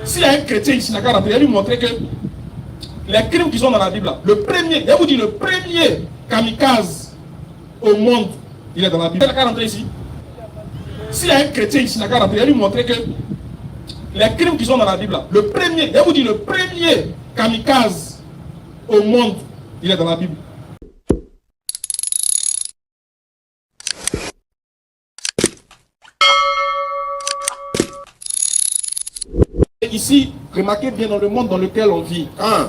S'il y a un chrétien ici, il va lui montrer que les crimes qui sont dans la Bible, là, le premier, je vous dis, le premier kamikaze au monde, il est dans la Bible. Il va rentrer ici. S'il y a un chrétien ici, il va lui montrer que les crimes qui sont dans la Bible, là, le premier, je vous dis, le premier kamikaze au monde, il est dans la Bible. Ici, remarquez bien dans le monde dans lequel on vit,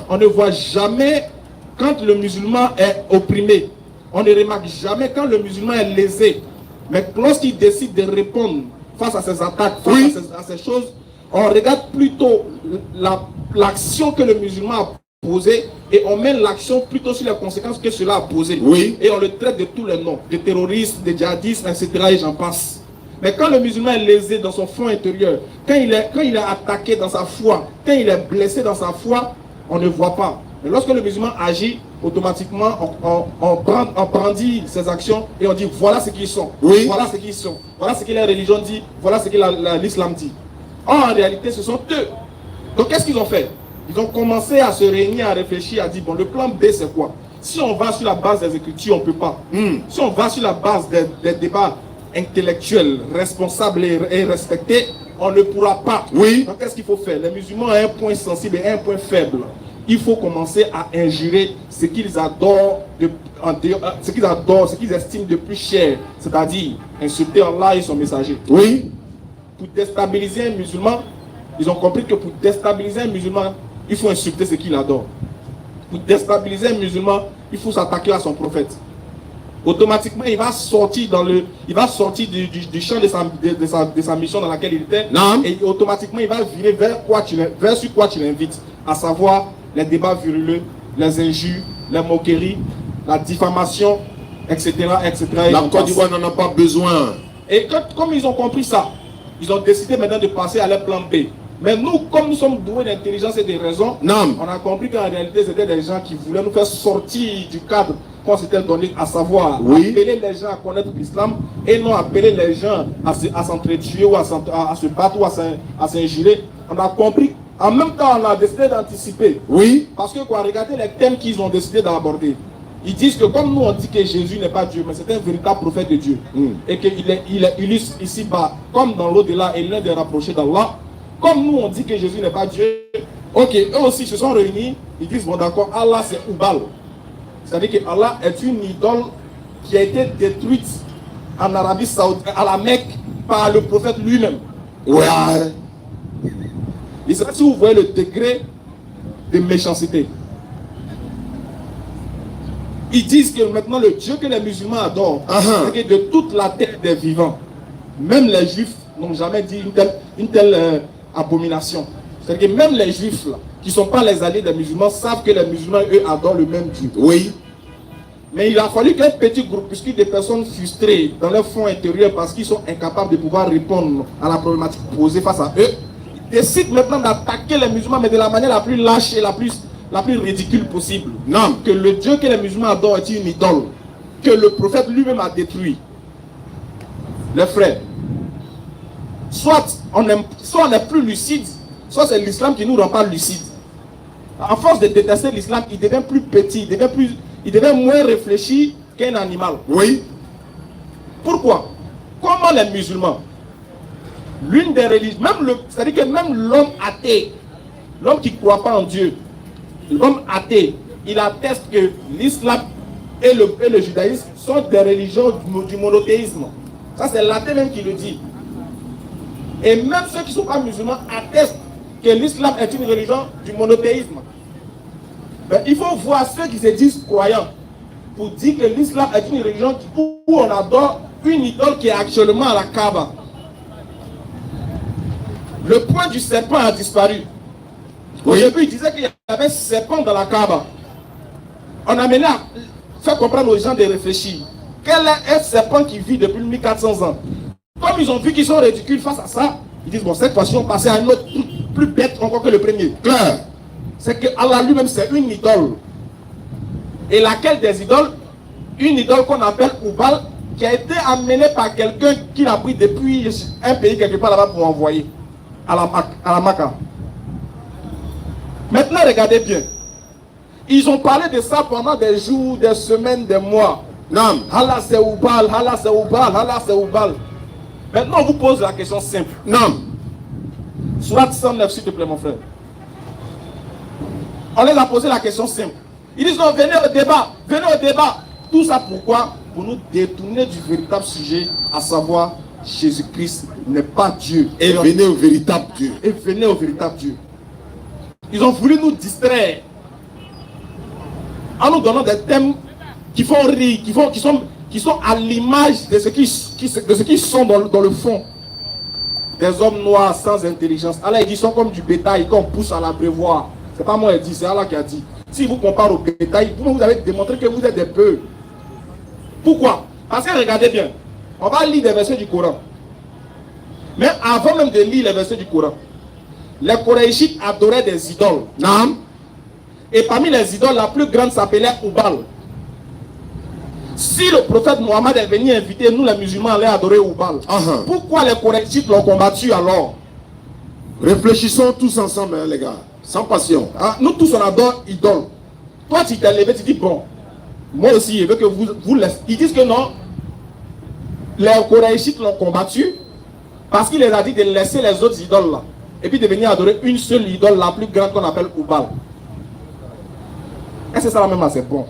on ne voit jamais quand le musulman est opprimé. On ne remarque jamais quand le musulman est lésé. Mais lorsqu'il décide de répondre face à ces attaques, face à ces choses, on regarde plutôt l'action que le musulman a posée et on met l'action plutôt sur les conséquences que cela a posées. Et on le traite de tous les noms, de terroristes, de djihadistes, etc. et j'en passe. Mais quand le musulman est lésé dans son fond intérieur, quand il est attaqué dans sa foi, quand il est blessé dans sa foi, on ne voit pas. Mais lorsque le musulman agit, automatiquement, on brandit ses actions et on dit voilà ce qu'ils sont, voilà ce qu'ils sont, voilà ce que la religion dit, voilà ce que l'islam dit. Or, en réalité, ce sont eux. Donc, qu'est-ce qu'ils ont fait? Ils ont commencé à se réunir, à réfléchir, à dire bon, le plan B, c'est quoi? Si on va sur la base des Écritures, on ne peut pas. Si on va sur la base des débats intellectuels, responsables et respectés, on ne pourra pas. Donc, qu'est-ce qu'il faut faire? Les musulmans ont un point sensible et un point faible. Il faut commencer à injurer ce qu'ils adorent, ce qu'ils estiment de plus cher, c'est-à-dire insulter Allah et son messager. Pour déstabiliser un musulman, ils ont compris que pour déstabiliser un musulman, il faut insulter ce qu'il adore. Pour déstabiliser un musulman, il faut s'attaquer à son prophète. Automatiquement, il va sortir du champ de sa mission dans laquelle il était. Et automatiquement, il va virer vers sur quoi tu l'invites. À savoir les débats viruleux, les injures, les moqueries, la diffamation, etc. etc. La Côte d'Ivoire n'en a pas besoin. Et comme ils ont compris ça, ils ont décidé maintenant de passer à leur plan B. Mais nous, comme nous sommes doués d'intelligence et de raison, on a compris qu'en réalité, c'était des gens qui voulaient nous faire sortir du cadre qu'on s'était donné, à savoir appeler les gens à connaître l'islam et non appeler les gens à s'entretuer ou à se battre ou à s'injurer. On a compris. En même temps, on a décidé d'anticiper. Parce que regardez les thèmes qu'ils ont décidé d'aborder. Ils disent que comme nous on dit que Jésus n'est pas Dieu, mais c'est un véritable prophète de Dieu. Et qu'il est illustre ici-bas, comme dans l'au-delà, et l'un des rapprochés d'Allah. Comme nous on dit que Jésus n'est pas Dieu, eux aussi se sont réunis, ils disent bon d'accord, Allah c'est Oubal. C'est-à-dire que Allah est une idole qui a été détruite en Arabie Saoudite, à la Mecque, par le prophète lui-même. Si vous voyez le degré de méchanceté. Ils disent que maintenant le Dieu que les musulmans adorent, c'est que de toute la terre des vivants, même les juifs n'ont jamais dit une telle abomination. C'est-à-dire que même les juifs là, qui ne sont pas les alliés des musulmans savent que les musulmans, eux, adorent le même Dieu. Mais il a fallu qu'un petit groupuscule de personnes frustrées dans leur fond intérieur parce qu'ils sont incapables de pouvoir répondre à la problématique posée face à eux, décident maintenant d'attaquer les musulmans, mais de la manière la plus lâche et la plus ridicule possible. Que le Dieu que les musulmans adorent est une idole, que le prophète lui-même a détruit. Les frères, soit on n'est plus lucide, soit c'est l'islam qui ne nous rend pas lucide. À force de détester l'islam, il devient plus petit, il devient moins réfléchi qu'un animal. Pourquoi? Comment les musulmans, l'une des religions, c'est-à-dire que même l'homme athée, l'homme qui ne croit pas en Dieu, l'homme athée, il atteste que l'islam et le judaïsme sont des religions du monothéisme. Ça c'est l'athée même qui le dit. Et même ceux qui ne sont pas musulmans attestent que l'islam est une religion du monothéisme. Mais il faut voir ceux qui se disent croyants pour dire que l'islam est une religion où on adore une idole qui est actuellement à la Kaaba. Le point du serpent a disparu. Au début, il disait qu'il y avait un serpent dans la Kaaba. On a mené à faire comprendre aux gens de réfléchir. Quel est un serpent qui vit depuis 1400 ans? Comme ils ont vu qu'ils sont ridicules face à ça, ils disent bon, cette fois-ci on passe à un autre plus bête encore que le premier. Clair. C'est que Allah lui-même c'est une idole. Et laquelle des idoles? Une idole qu'on appelle Oubal, qui a été amenée par quelqu'un qui l'a pris depuis un pays quelque part là-bas pour envoyer à la Mecque. Maintenant, regardez bien. Ils ont parlé de ça pendant des jours, des semaines, des mois. Nam. Allah c'est Oubal, Allah c'est Oubal, Allah c'est Oubal. Maintenant, on vous pose la question simple. Nam. Surat 109, s'il te plaît, mon frère. On les a posé la question simple. Ils disent non, venez au débat, venez au débat. Tout ça pourquoi? Pour nous détourner du véritable sujet, à savoir Jésus-Christ n'est pas Dieu. Et venez au véritable Dieu. Et venez au véritable Dieu. Ils ont voulu nous distraire en nous donnant des thèmes qui font rire, qui sont à l'image de ce qui sont dans le fond. Des hommes noirs sans intelligence. Allah il dit, ils sont comme du bétail qu'on pousse à l'abreuvoir. C'est pas moi qui dit, c'est Allah qui a dit. Si vous comparez au bétail, vous avez démontré que vous êtes des bœufs. Pourquoi? Parce que regardez bien, on va lire des versets du Coran. Mais avant même de lire les versets du Coran, les Koraïchites adoraient des idoles. Nam. Et parmi les idoles, la plus grande s'appelait Oubal. Si le prophète Mohammed est venu inviter, nous les musulmans allaient adorer Oubal. Pourquoi les Koraïchites l'ont combattu alors? Réfléchissons tous ensemble, hein, les gars. Sans passion. Ah, nous tous on adore idole. Toi tu t'es levé, tu dis bon, moi aussi je veux que vous laissez. Ils disent que non, les Koraïchites l'ont combattu parce qu'il les a dit de laisser les autres idoles là. Et puis de venir adorer une seule idole, la plus grande qu'on appelle Oubal. Est-ce que ça va même assez bon?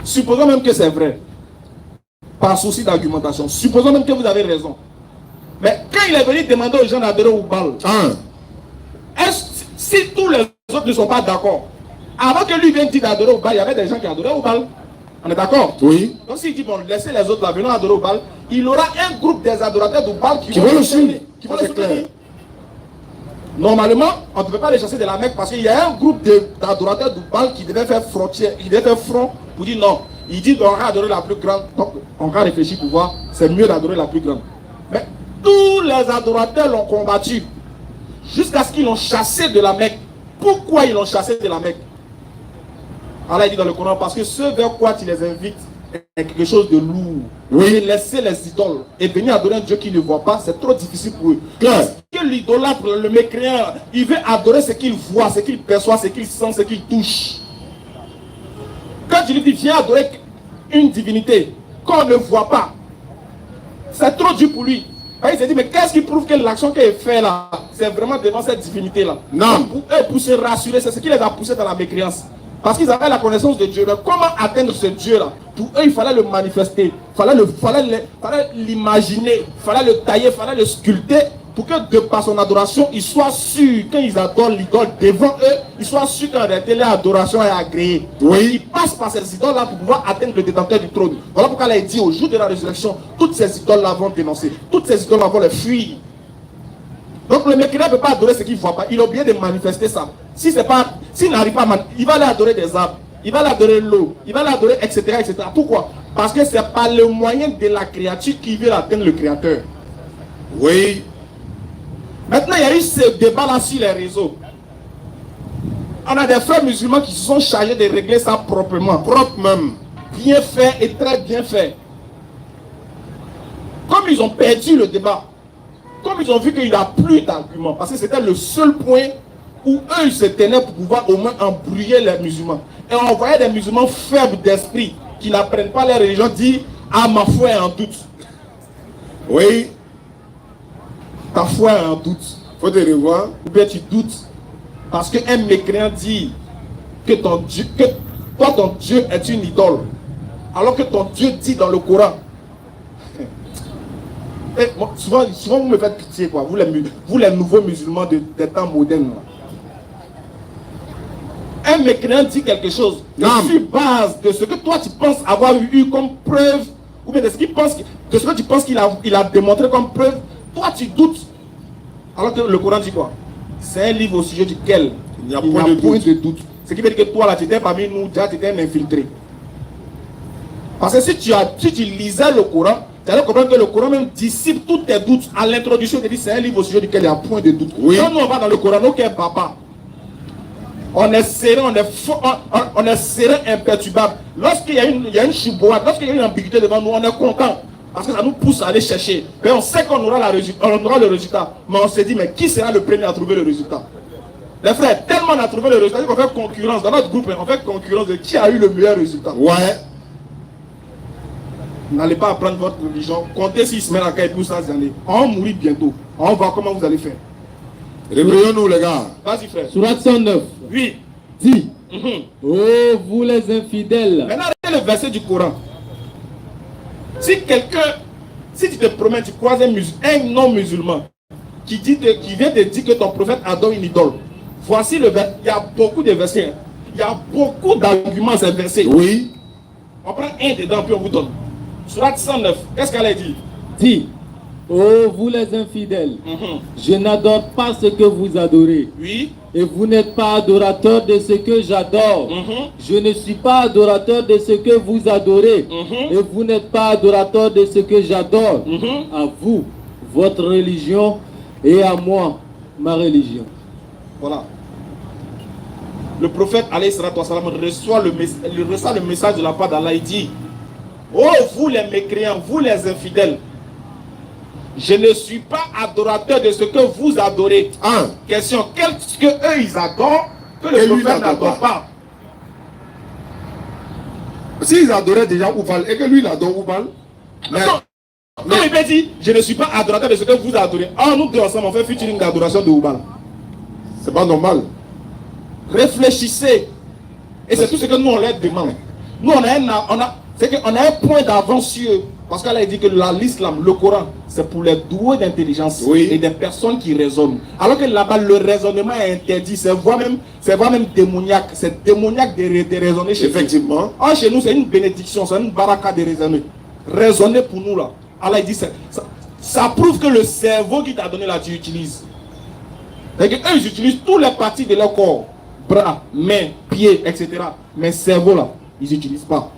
Supposons même que c'est vrai. Par souci d'argumentation. Supposons même que vous avez raison. Mais quand il est venu demander aux gens d'adorer Oubal, si tous les autres ne sont pas d'accord, avant que lui vienne dire d'adorer Oubal, il y avait des gens qui adoraient Oubal. On est d'accord? Oui. Donc s'il dit bon, laissez les autres là, venons adorer Oubal, il aura un groupe des adorateurs d'Oubal qui vont le suivre. Qui vont le soutenir. Normalement, on ne peut pas les chasser de la Mecque parce qu'il y a un groupe d'adorateurs d'Oubal qui devait faire frontière, il devait faire front pour dire non. Il dit qu'on va adorer la plus grande. Donc on va réfléchir pour voir, c'est mieux d'adorer la plus grande. Mais tous les adorateurs l'ont combattu jusqu'à ce qu'ils l'ont chassé de la Mecque. Pourquoi ils l'ont chassé de la Mecque? Allah dit dans le Coran, parce que ce vers quoi tu les invites est quelque chose de lourd. Oui. Laisser les idoles et venir adorer un Dieu qui ne voit pas, c'est trop difficile pour eux. Parce que l'idolâtre, le mécréant, il veut adorer ce qu'il voit, ce qu'il perçoit, ce qu'il sent, ce qu'il touche. Quand tu lui dis viens adorer une divinité qu'on ne voit pas, c'est trop dur pour lui. Il se dit mais qu'est-ce qui prouve que l'action qu'elle fait là, c'est vraiment devant cette divinité là? Non. Pour se rassurer, c'est ce qui les a poussés dans la mécréance. Parce qu'ils avaient la connaissance de Dieu. Mais comment atteindre ce Dieu-là? Pour eux, il fallait le manifester. Il fallait l'imaginer. Il fallait le tailler. Il fallait le sculpter. Pour que de par son adoration, ils soient sûrs, quand ils adorent l'idole devant eux, ils soient sûrs qu'en réalité, leur adoration est agréée. Oui. Ils passent par ces idoles-là pour pouvoir atteindre le détenteur du trône. Voilà pourquoi il a dit au jour de la résurrection, toutes ces idoles-là vont dénoncer. Toutes ces idoles-là vont les fuir. Donc le mécréant ne peut pas adorer ce qu'il ne voit pas. Il a oublié de manifester ça. S'il n'arrive pas, il va aller adorer des arbres. Il va aller adorer l'eau. Il va aller adorer, etc., etc. Pourquoi? Parce que c'est par le moyen de la créature qui veut atteindre le Créateur. Oui. Maintenant, il y a eu ce débat-là sur les réseaux. On a des frères musulmans qui se sont chargés de régler ça proprement. Propre même. Bien fait et très bien fait. Comme ils ont perdu le débat, comme ils ont vu qu'il n'y a plus d'arguments, parce que c'était le seul point où eux ils se tenaient pour pouvoir au moins embrouiller les musulmans. Et on voyait des musulmans faibles d'esprit qui n'apprennent pas la religion dire ah ma foi est en doute. Oui. Ta foi est en doute. Faut te revoir. Ou bien tu doutes. Parce qu'un mécréant dit que ton Dieu, que toi ton Dieu est une idole. Alors que ton Dieu dit dans le Coran. Et bon, souvent vous me faites pitié quoi. Vous les nouveaux musulmans des temps modernes. Un mécréant dit quelque chose sur base de ce que toi tu penses avoir eu comme preuve, ou bien de ce que tu penses qu'il a démontré comme preuve, toi tu doutes. Alors que le Coran dit quoi? C'est un livre au sujet duquel il n'y a point de doute. Ce qui veut dire que toi là tu étais parmi nous, déjà tu étais un infiltré. Parce que si tu lisais le Coran, tu allais comprendre que le Coran même dissipe tous tes doutes. À l'introduction, il dit c'est un livre au sujet duquel il n'y a point de doute. Oui. Quand nous on va dans le Coran, nous qui est papa, on est serein, on est serein, imperturbable. Lorsqu'il y a une chouboate, lorsqu'il y a une ambiguïté devant nous, on est content. Parce que ça nous pousse à aller chercher. Mais on sait qu'on aura le résultat. Mais on se dit, mais qui sera le premier à trouver le résultat? Les frères, tellement on a trouvé le résultat qu'on fait concurrence. Dans notre groupe, on fait concurrence de qui a eu le meilleur résultat. Ouais. N'allez pas apprendre votre religion. Comptez 6 semaines à 12 années. On va mourir bientôt. On va voir comment vous allez faire. Réveillons-nous, les gars. Vas-y, frère. Surat 109. Oui. Dit. Oh, vous les infidèles. Maintenant, regardez le verset du Coran. Si tu te promets, tu croises un non-musulman qui vient te dire que ton prophète adore une idole. Voici le verset. Il y a beaucoup de versets. Hein. Il y a beaucoup d'arguments ces versets. Oui. On prend un dedans puis on vous donne. Surat 109. Qu'est-ce qu'elle a dit? Dit. Oh, vous les infidèles. Je n'adore pas ce que vous adorez. Oui. Et vous n'êtes pas adorateur de ce que j'adore. Je ne suis pas adorateur de ce que vous adorez. Et vous n'êtes pas adorateur de ce que j'adore. À vous, votre religion, et à moi, ma religion. Voilà. Le prophète alayhi salatu wa salam reçoit le message de la part d'Allah. Il dit: oh, vous les mécréants, vous les infidèles, je ne suis pas adorateur de ce que vous adorez. Question, qu'est-ce que eux ils adorent que le prophète n'adore pas? S'ils adoraient déjà Oubal et que lui il adore Oubal. Comme il m'a dit, je ne suis pas adorateur de ce que vous adorez. Nous deux ensemble on fait featuring d'adoration de Oubal. C'est pas normal. Réfléchissez. Et c'est tout ce que nous on leur demande. Nous on a un point d'avance sur eux. Parce qu'elle a dit que l'islam, le Coran, c'est pour les doués d'intelligence et des personnes qui raisonnent. Alors que là-bas, le raisonnement est interdit. C'est vraiment démoniaque. C'est démoniaque de raisonner chez Effectivement. nous. Chez nous, c'est une bénédiction, c'est une baraka de raisonner. Raisonner pour nous, là. Allah dit, ça prouve que le cerveau qui t'a donné là, tu utilises. Eux, ils utilisent tous les parties de leur corps. Bras, mains, pieds, etc. Mais cerveau, là, ils n'utilisent pas.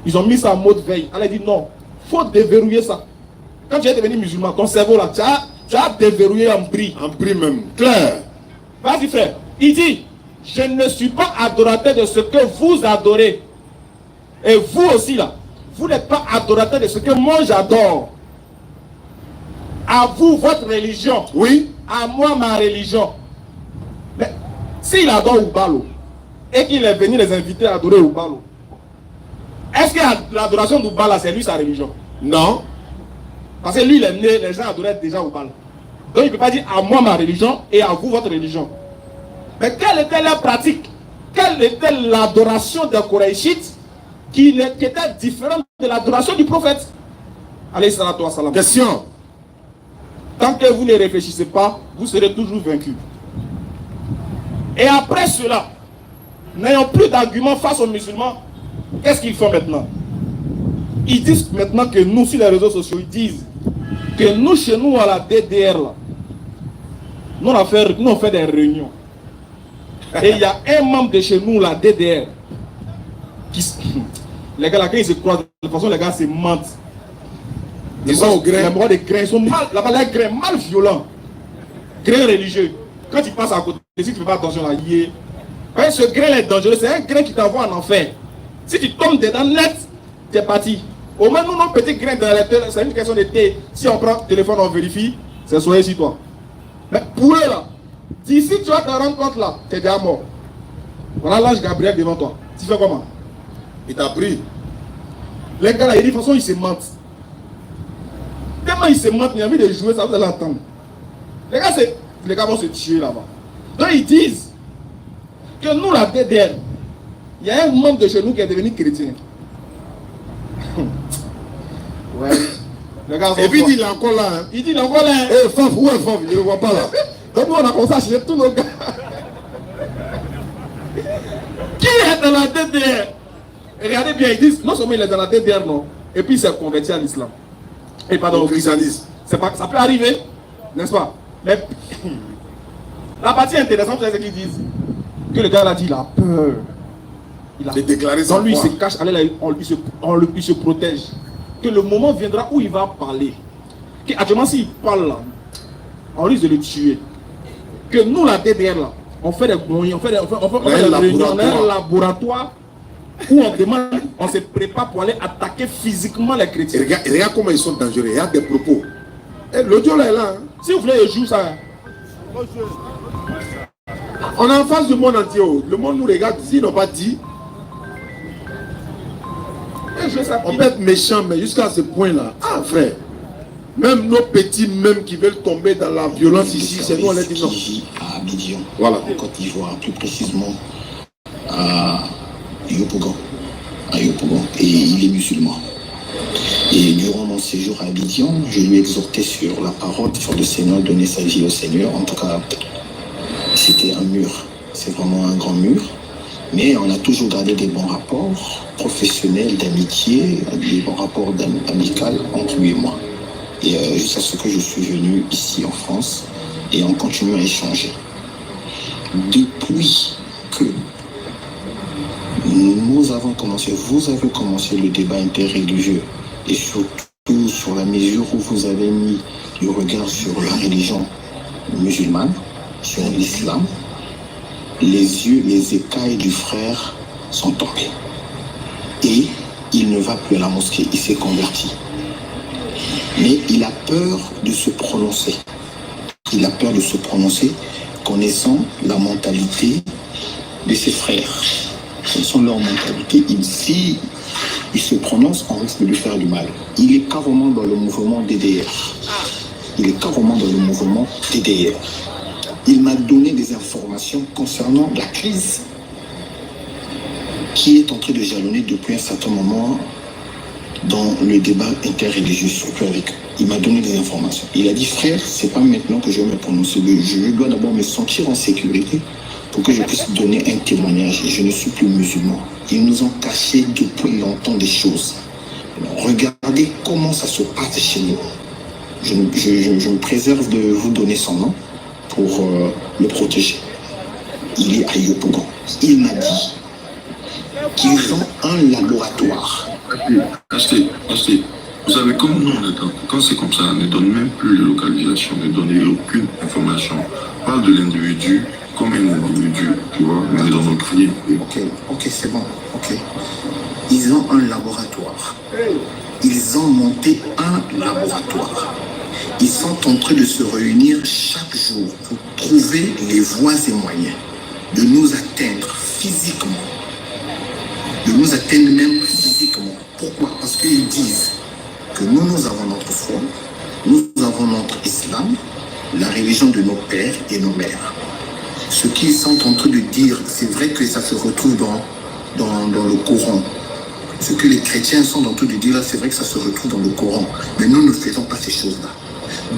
Ils ont mis ça en mode veille. Elle a dit non, il faut déverrouiller ça. Quand tu es devenu musulman, ton cerveau là, tu as déverrouillé en bris. En bris même. Clair. Vas-y frère. Il dit, je ne suis pas adorateur de ce que vous adorez. Et vous aussi là, vous n'êtes pas adorateur de ce que moi j'adore. À vous, votre religion. Oui. À moi, ma religion. Mais s'il adore Oubalo et qu'il est venu les inviter à adorer Oubalo, est-ce que l'adoration d'Oubala, c'est lui sa religion? Non. Parce que lui, il est né, les gens adoraient déjà Oubala. Donc il ne peut pas dire à moi ma religion et à vous votre religion. Mais quelle était leur pratique? Quelle était l'adoration des Koraïchites qui était différente de l'adoration du prophète? Alayhi salatu wa salam. Question. Tant que vous ne réfléchissez pas, vous serez toujours vaincus. Et après cela, n'ayant plus d'arguments face aux musulmans, qu'est-ce qu'ils font maintenant? Ils disent maintenant que nous, sur les réseaux sociaux, ils disent que nous, chez nous, à la DDR, là, nous, on fait des réunions. Et il y a un membre de chez nous, la DDR, les gars, là, quand ils se croisent, de toute façon, les gars se mentent. Ils sont au grain. Les morts des grains, ils sont mal, là-bas, les grains mal violents. Grains religieux. Quand tu passes à côté, si tu ne fais pas attention, là, ce grain est dangereux, c'est un grain qui t'envoie en enfer. Si tu tombes dedans net, tu es parti. Au moins, nous, nos petits grains dans la tête, c'est une question de thé. Si on prend le téléphone, on vérifie, c'est soyez sur toi. Mais pour eux, là, d'ici tu vas te rendre compte, là, tu es déjà mort. Voilà l'ange Gabriel devant toi. Tu fais comment? Il t'a pris. Les gars, là, ils disent, de toute façon, ils se mentent. Tellement ils se mentent, il y a envie de jouer, ça vous allez entendre. Les gars vont se tuer là-bas. Donc, ils disent que nous, la DDR, il y a un membre de chez nous qui est devenu chrétien. Ouais. Et puis il est encore là. Hein. Il dit il est encore là. Hein. Eh, Faf, où est Faf? Je ne le vois pas là. Donc nous on a commencé à chercher tous nos gars. Qui est dans la DDR? Regardez bien, ils disent, non seulement il est dans la DDR, non. Et puis il s'est converti à l'islam. Et pardon, au christianisme. Ça peut arriver, n'est-ce pas? Mais la partie intéressante, c'est ce qu'ils disent. Que le gars l'a dit, il a peur. Il a déclaré ça. Lui, il se cache, il se protège. Que le moment viendra où il va parler. Actuellement, s'il parle là, on risque de le tuer. Que nous, la DDR là, on fait des moyens, on fait un laboratoire où on demande, on se prépare pour aller attaquer physiquement les chrétiens. Regarde comment ils sont dangereux, il y a des propos. L'audio là est là. Hein. Si vous voulez, je joue ça. Hein. On est en face du monde entier. Le monde nous regarde. S'ils n'ont pas dit, on peut être méchant, mais jusqu'à ce point-là. Ah, frère. Même nos petits, même qui veulent tomber dans la violence ici, c'est nous, on les dit non. À Abidjan, voilà. En Côte d'Ivoire, plus précisément à Yopougon. Et il est musulman. Et durant mon séjour à Abidjan, je lui ai exhorté sur la parole, sur le Seigneur, donner sa vie au Seigneur. En tout cas, c'était un mur. C'est vraiment un grand mur. Mais on a toujours gardé des bons rapports professionnels, d'amitié, des bons rapports amicaux entre lui et moi. Et jusqu'à ce que je suis venu ici en France et on continue à échanger. Depuis que vous avez commencé le débat interreligieux et surtout sur la mesure où vous avez mis le regard sur la religion musulmane, sur l'islam, les écailles du frère sont tombées. Et il ne va plus à la mosquée, il s'est converti. Mais il a peur de se prononcer. Il a peur de se prononcer connaissant la mentalité de ses frères. Connaissant leur mentalité, si il se prononce, on risque de lui faire du mal. Il est carrément dans le mouvement DDR. Il m'a donné des informations concernant la crise qui est en train de jalonner depuis un certain moment dans le débat interreligieux, surtout avec eux. Il m'a donné des informations. Il a dit, frère, c'est pas maintenant que je vais me prononcer. Je dois d'abord me sentir en sécurité pour que je puisse donner un témoignage. Je ne suis plus musulman. Ils nous ont caché depuis longtemps des choses. Alors, regardez comment ça se passe chez nous. Je me préserve de vous donner son nom pour le protéger. Il est à Yopougon. Il m'a dit qu'ils ont un laboratoire. Achetez. Vous savez, comme nous, quand c'est comme ça, on ne donne même plus de localisation, on ne donne aucune information. On parle de l'individu comme un individu, tu vois, mais dans notre vie. Ok, c'est bon, ok. Ils ont un laboratoire. Ils ont monté un laboratoire. Ils sont en train de se réunir chaque jour pour trouver les voies et moyens de nous atteindre physiquement. De nous atteindre même physiquement. Pourquoi? Parce qu'ils disent que nous avons notre foi, nous avons notre islam, la religion de nos pères et nos mères. Ce qu'ils sont en train de dire, c'est vrai que ça se retrouve dans le Coran. Ce que les chrétiens sont en train de dire là, c'est vrai que ça se retrouve dans le Coran. Mais nous ne faisons pas ces choses-là.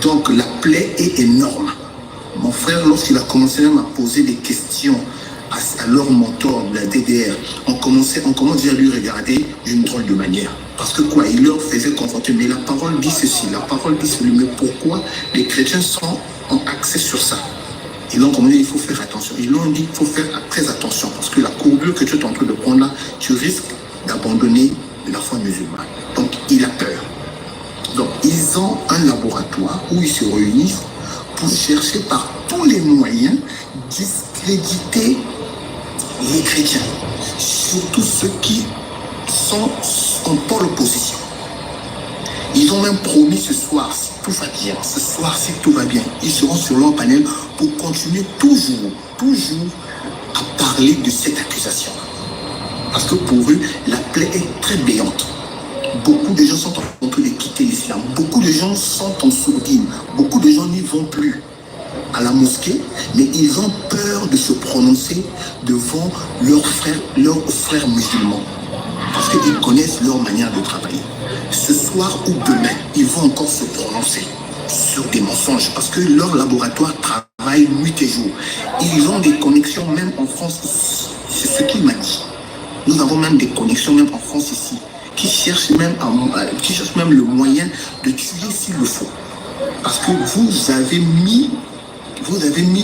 Donc la plaie est énorme. Mon frère, lorsqu'il a commencé même à poser des questions à leur mentor de la DDR, on commence déjà à lui regarder d'une drôle de manière. Parce que quoi, il leur faisait confronter. Mais la parole dit ceci, la parole dit cela. Mais pourquoi les chrétiens ont accès sur ça? Ils l'ont dit, il faut faire attention. Ils l'ont dit, il faut faire très attention. Parce que la courbure que tu es en train de prendre là, tu risques d'abandonner la foi musulmane. Donc il a peur. Donc ils ont un laboratoire où ils se réunissent pour chercher par tous les moyens discréditer les chrétiens, surtout ceux qui sont en pôle opposition. Ils ont même promis ce soir, si tout va bien, ce soir, si tout va bien, ils seront sur leur panel pour continuer toujours à parler de cette accusation. Parce que pour eux, la plaie est très béante. Beaucoup de gens sont en train de quitter l'islam. Beaucoup de gens sont en sourdine. Beaucoup de gens n'y vont plus à la mosquée, mais ils ont peur de se prononcer devant leurs frères musulmans. Parce qu'ils connaissent leur manière de travailler. Ce soir ou demain, ils vont encore se prononcer sur des mensonges. Parce que leur laboratoire travaille nuit et jour. Ils ont des connexions même en France ici. C'est ce qu'il m'a dit. Nous avons même des connexions même en France ici, qui cherchent même le moyen de tuer s'il le faut. Parce que vous avez mis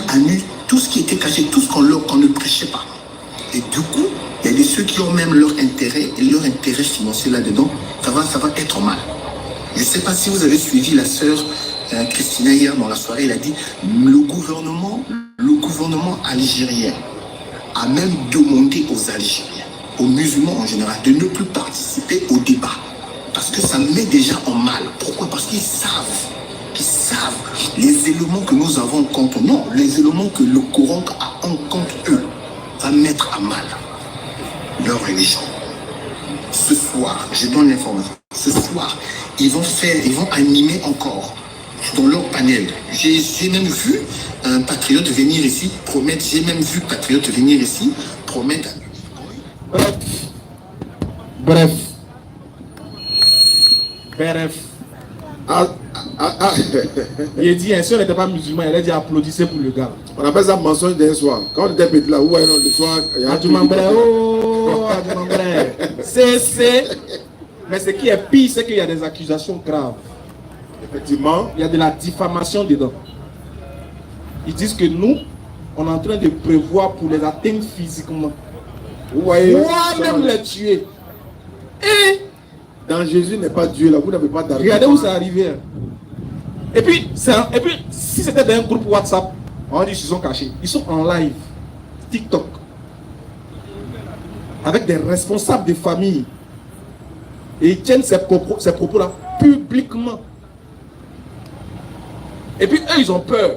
à nu tout ce qui était caché, tout ce qu'on ne prêchait pas. Et du coup, il y a des ceux qui ont même leur intérêt et leur intérêt financier là-dedans, ça va être mal. Je ne sais pas si vous avez suivi la sœur Christina hier dans la soirée, elle a dit le gouvernement algérien a même demandé aux Algériens, aux musulmans en général, de ne plus participer au débat. Parce que ça met déjà en mal. Pourquoi? Parce qu'ils savent savent les éléments que nous avons contre nous, non, les éléments que le Coran a en contre eux, va mettre à mal leur religion. Ce soir, je donne l'information, ce soir, ils vont animer encore dans leur panel. J'ai même vu un patriote venir ici promettre, promettre. Bref. Il dit, si on n'était pas musulman, il a dit applaudissez pour le gars. On appelle ça mensonge d'un soir. Quand on était petit là, où le soir, il y a Mais ce qui est pire, c'est qu'il y a des accusations graves. Effectivement. Il y a de la diffamation dedans. Ils disent que nous, on est en train de prévoir pour les atteindre physiquement. Vous voyez, moi-même les tuer. Et dans Jésus n'est pas Dieu là, vous n'avez pas d'argent. Regardez où c'est arrivé. Et puis, si c'était dans un groupe WhatsApp, on dit qu'ils sont cachés. Ils sont en live, TikTok, avec des responsables de famille. Et ils tiennent ces propos-là publiquement. Et puis eux, ils ont peur.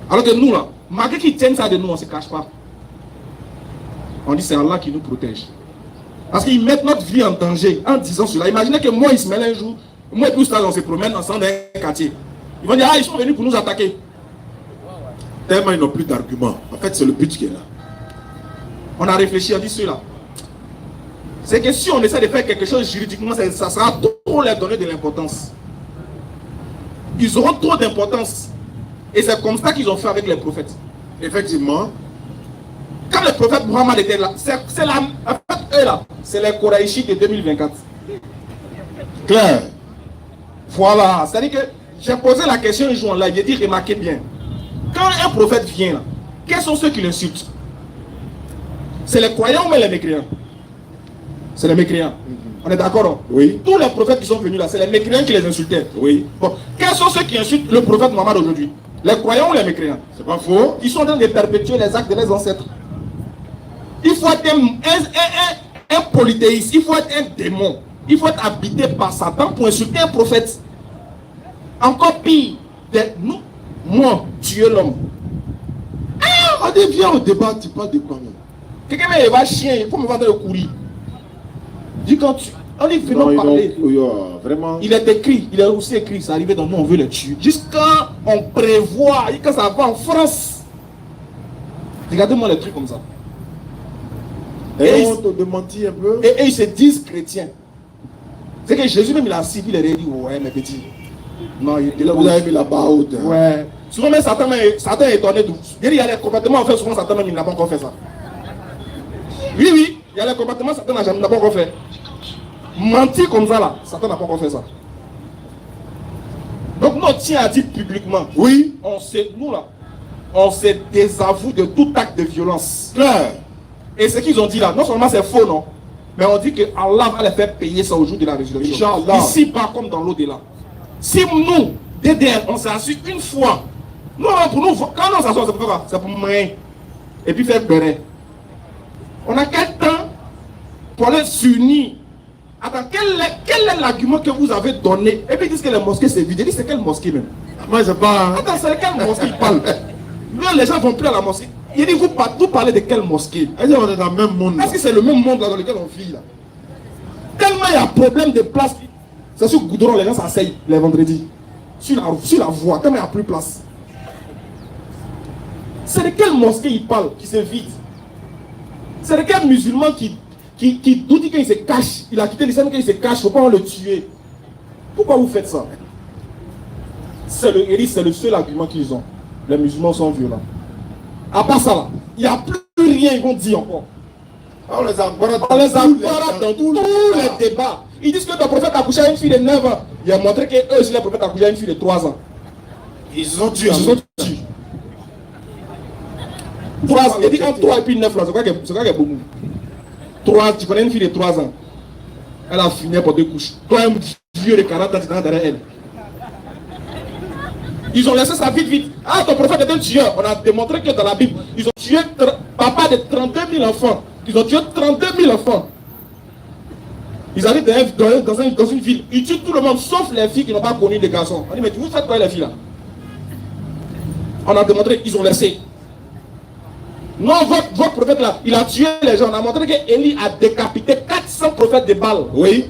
Alors que nous, là, malgré qu'ils tiennent ça de nous, on ne se cache pas. On dit c'est Allah qui nous protège. Parce qu'ils mettent notre vie en danger en disant cela. Imaginez que moi, Ismaël, un jour, moi et tout ça, on se promène ensemble dans un quartier. Ils vont dire, ah, ils sont venus pour nous attaquer. Tellement ils n'ont plus d'arguments. En fait, c'est le but qui est là. On a réfléchi, on dit cela. C'est que si on essaie de faire quelque chose juridiquement, ça sera trop leur donner de l'importance. Ils auront trop d'importance. Et c'est comme ça qu'ils ont fait avec les prophètes. Effectivement. Quand le prophète Mohammed était là, c'est les Koraïchites de 2024. Clair. Voilà. C'est-à-dire que j'ai posé la question un jour en live, j'ai dit, remarquez bien. Quand un prophète vient là, quels sont ceux qui l'insultent? C'est les croyants ou les mécréants? C'est les mécréants. On est d'accord? Hein? Oui. Tous les prophètes qui sont venus là, c'est les mécréants qui les insultaient. Oui. Bon, quels sont ceux qui insultent le prophète Mohammed aujourd'hui? Les croyants ou les mécréants? C'est pas faux. Ils sont en train de perpétuer les actes de leurs ancêtres. Il faut être un polythéiste, il faut être un démon. Il faut être habité par Satan pour insulter un prophète. Encore pire, moi, tuer l'homme. On dit, viens au débat, tu parles de quoi? Quelqu'un va chien, il faut me vendre le courrier. Dis quand tu. On dit, venons parler. Vraiment. Il est écrit, il est aussi écrit, c'est arrivé dans nous, on veut le tuer. Jusqu'à on prévoit, quand ça va en France. Regardez-moi les trucs comme ça. Et on te démentit un peu. Et ils se disent chrétiens. C'est que Jésus même il a ciblé, il a dit, ouais mes petits. Non, il vous avez mis la barre haute. Hein. Ouais. Souvent même Satan est étonné d'où. Il y a les comportements, en fait, souvent Satan même il n'a pas encore fait ça. Oui, il y a les comportements, Satan n'a pas encore fait. Mentir comme ça là, Satan n'a pas encore fait ça. Donc nous on tient à dire publiquement. Oui. On se désavoue de tout acte de violence. Claire. Et ce qu'ils ont dit là, non seulement c'est faux, non, mais on dit que Allah va les faire payer ça au jour de la résurrection. Ici, pas comme dans l'au-delà. Si nous, DDR, on s'assure une fois, nous, pour nous, quand on s'assoit, c'est pour quoi? C'est pour mourir. Et puis faire béret. On a quel temps pour aller s'unir? Attends, quel est l'argument que vous avez donné? Et puis ils disent que les mosquées c'est vide. Ils disent c'est quelle mosquée même? Moi je parle. Attends, c'est quelle mosquée ils parlent? Les gens vont plus à la mosquée. Il dit, vous parlez de quelle mosquée? On est dans le même monde. Est-ce que c'est le même monde là dans lequel on vit là? Tellement il y a problème de place. C'est sur Goudron, les gens s'asseyent les vendredis. Sur la voie, tellement il n'y a plus de place. C'est de quelle mosquée il parle qui se vide? C'est de quel musulman qui dit qu'il se cache? Il a quitté l'islam qu'il se cache, il ne faut pas le tuer. Pourquoi vous faites ça? C'est le seul argument qu'ils ont. Les musulmans sont violents. À part ça, il n'y a plus rien qu'ils vont dire encore. On les envoie dans tous les débats. Ils disent que ton prophète a couché à une fille de 9 ans. Il a montré que eux aussi, les prophètes a couché à une fille de 3 ans. Ils se sont tués. 3 ans. Il dit entre 3 et puis 9 là, c'est quoi qu'il y a beaucoup? 3, tu connais une fille de 3 ans. Elle a fini pour 2 couches. Toi, un vieux de 40 ans, tu es derrière elle. Ils ont laissé ça vite. Ah, ton prophète était un tueur. On a démontré que dans la Bible, ils ont tué papa de 32 000 enfants. Ils ont tué 32 000 enfants. Ils arrivent dans une ville, ils tuent tout le monde, sauf les filles qui n'ont pas connu les garçons. On dit, mais vous faites quoi les filles là? On a démontré qu'ils ont laissé. Non, votre prophète là, il a tué les gens. On a montré qu'Élie a décapité 400 prophètes de Baal. Oui.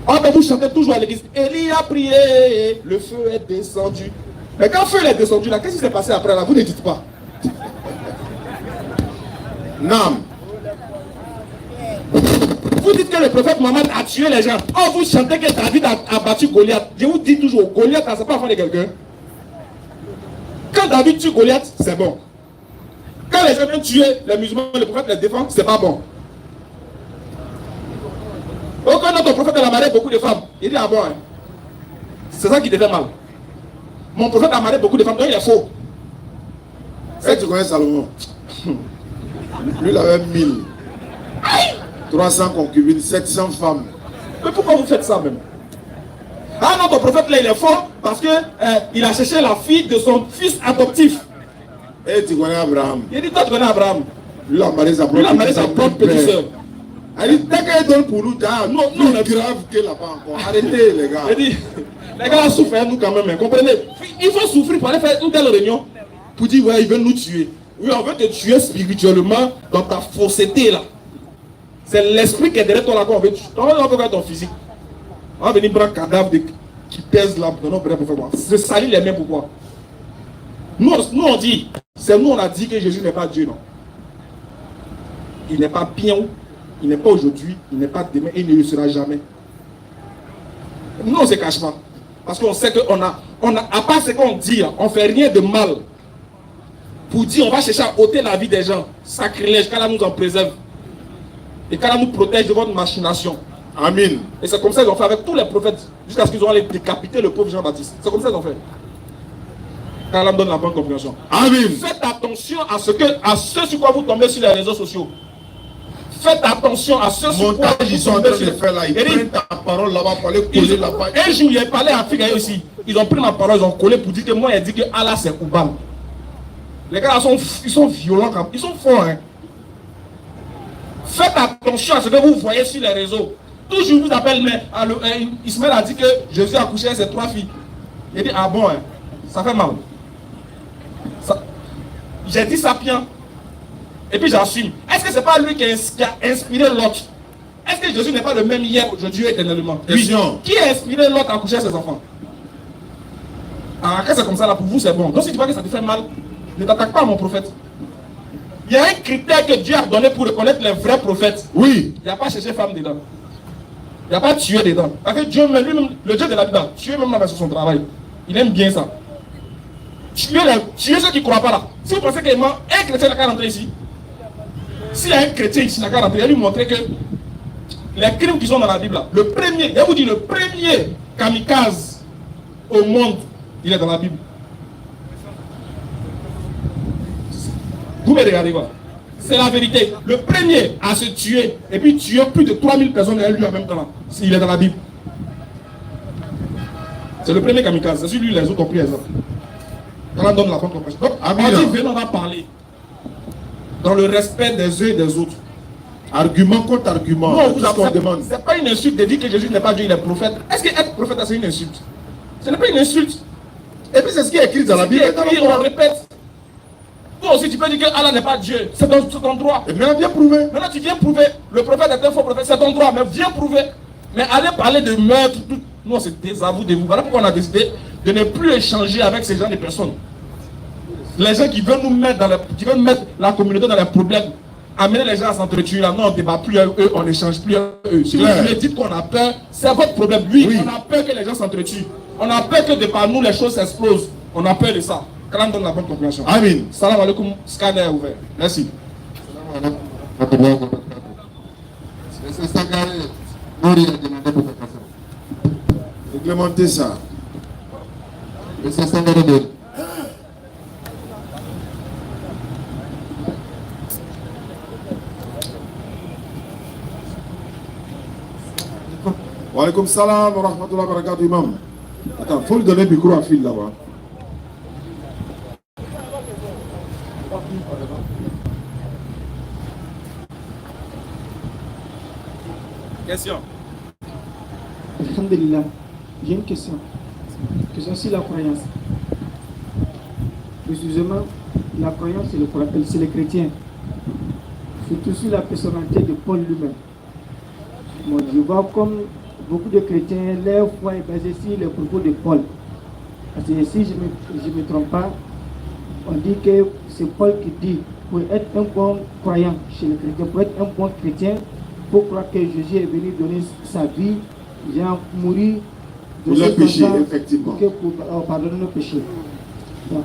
Oh, mais vous chantez toujours à l'église. Élie a prié, le feu est descendu. Mais quand le feu est descendu là, qu'est-ce qui s'est passé après là? Vous ne dites pas. Non. Vous dites que le prophète Mohammed a tué les gens. Oh, vous chantez que David a battu Goliath. Je vous dis toujours, Goliath, c'est pas l'enfant de quelqu'un. Quand David tue Goliath, c'est bon. Quand les gens viennent tuer les musulmans, le prophète les défend, c'est pas bon. Aucun autre prophète a marié beaucoup de femmes. Il dit, ah bon, hein. C'est ça qui te fait mal. Mon prophète a marié beaucoup de femmes, donc il est faux. Tu connais Salomon? Lui, il avait 1000. 300 concubines, 700 femmes. Mais pourquoi vous faites ça même? Ah non, ton prophète là, il est faux parce que il a cherché la fille de son fils adoptif. Et tu connais Abraham? Il dit, toi tu connais Abraham. Lui, il a marié sa propre petite soeur. Elle dit, dès qu'elle donne pour nous, non, on est grave qu'elle n'a pas encore. Arrêtez, les gars. Il dit, les gars souffrent, nous quand même, hein, comprenez? Il faut souffrir pour aller faire une telle réunion pour dire, ouais, ils veulent nous tuer. Oui, on veut te tuer spirituellement dans ta fausseté là. C'est l'esprit qui est derrière toi là qu'on veut tuer. On va faire ton physique. On va venir prendre un cadavre qui pèse là. Non, bref, pour faire quoi? Se salir les mains, pourquoi? Nous on dit, c'est nous on a dit que Jésus n'est pas Dieu, non. Il n'est pas bien, il n'est pas aujourd'hui, il n'est pas demain, et il ne le sera jamais. Nous on ne se cache pas. Parce qu'on sait qu'on a, à part ce qu'on dit, là, on ne fait rien de mal. Pour dire, on va chercher à ôter la vie des gens. Sacrilège, qu'Allah nous en préserve. Et qu'Allah nous protège de votre machination. Amen. Et c'est comme ça qu'ils ont fait avec tous les prophètes, jusqu'à ce qu'ils ont allé décapiter le pauvre Jean-Baptiste. C'est comme ça qu'ils ont fait. Qu'Allah me donne la bonne compréhension. Amen. Faites attention à ce sur quoi vous tombez sur les réseaux sociaux. Faites attention à ce sur quoi ils sont en train de faire là. Ils prennent ta parole là-bas pour aller coller là-bas. Un jour, il a parlé à Afrique aussi. Ils ont pris ma parole, ils ont collé pour dire que moi, il a dit que Allah c'est Oubam. Les gars, ils sont violents, ils sont forts. Hein. Faites attention à ce que vous voyez sur les réseaux. Toujours vous appelle, mais Ismaël a dit que Jésus a couché avec ses 3 filles. Il dit, ah bon, hein, ça fait mal. J'ai dit sapien. Et puis j'assume. Est-ce que ce n'est pas lui qui a inspiré l'autre? Est-ce que Jésus n'est pas le même hier, aujourd'hui et éternellement? Oui. Qui a inspiré l'autre à coucher ses enfants? Ah, quand c'est comme ça là, pour vous c'est bon. Donc si tu vois que ça te fait mal, ne t'attaque pas à mon prophète. Il y a un critère que Dieu a donné pour reconnaître les vrais prophètes. Oui. Il n'y a pas cherché femme dedans. Il n'y a pas tué dedans. Parce que Dieu, lui-même, le Dieu de la Bible, tuer même là sur son travail. Il aime bien ça. Tuer ceux qui ne croient pas là. Si vous pensez qu'un chrétien n'a qu'à rentrer ici, s'il y a un chrétien ici n'a qu'à rentrer, il va lui montrer que les crimes qui sont dans la Bible là, le premier, je vous dis, le premier kamikaze au monde, il est dans la Bible. Vous me regardez quoi? C'est la vérité. Le premier à se tuer, et puis tuer plus de 3000 personnes et lui en même temps, il est dans la Bible. C'est le premier kamikaze. C'est celui les autres ont pris exemple. On en donne la bonne compréhension. Donc, on dit, venons, on va parler. Dans le respect des uns et des autres. Argument contre argument. Non, tout ce qu'on demande. C'est pas une insulte de dire que Jésus n'est pas Dieu, il est prophète. Est-ce qu'être prophète, c'est une insulte? Ce n'est pas une insulte. Et puis c'est ce qui est écrit dans la Bible. Et on répète. Toi aussi, tu peux dire que Allah n'est pas Dieu. C'est ton droit. Et maintenant, viens prouver. Maintenant, tu viens prouver. Le prophète est un faux prophète. C'est ton droit. Mais viens prouver. Mais aller parler de meurtre, tout. Non, c'est désavou de vous. Voilà pourquoi on a décidé de ne plus échanger avec ces gens de personnes. Les gens qui veulent nous mettre qui veulent mettre la communauté dans les problèmes. Amener les gens à s'entretuer là. Non, on ne débat plus avec eux, on n'échange plus avec eux. Si vous me dites qu'on a peur, c'est votre problème. Oui, on a peur que les gens s'entretuent. On a peur que de par nous, les choses s'explosent. On a peur de ça. Quand on donne la bonne compréhension. Amen. Salam alaikum, scanner ouvert. Merci. Réglementez ça. Wa alaikum salam wa rahmatullahi wa barakatuh, imam. Attends, faut lui donner le micro à fil là-bas. Question. Alhamdulillah. J'ai une question. Question sur la croyance. Précisément, la croyance, c'est les chrétiens. Surtout sur la personnalité de Paul lui-même. Bon, je vois comme beaucoup de chrétiens, leur foi est basée sur les propos de Paul. Parce que si je ne me trompe pas, on dit que c'est Paul qui dit, pour être un bon croyant chez les chrétiens, pour être un bon chrétien, il faut croire que Jésus est venu donner sa vie, genre mourir pour les péchés, effectivement. Pour pardonner nos péchés. Donc,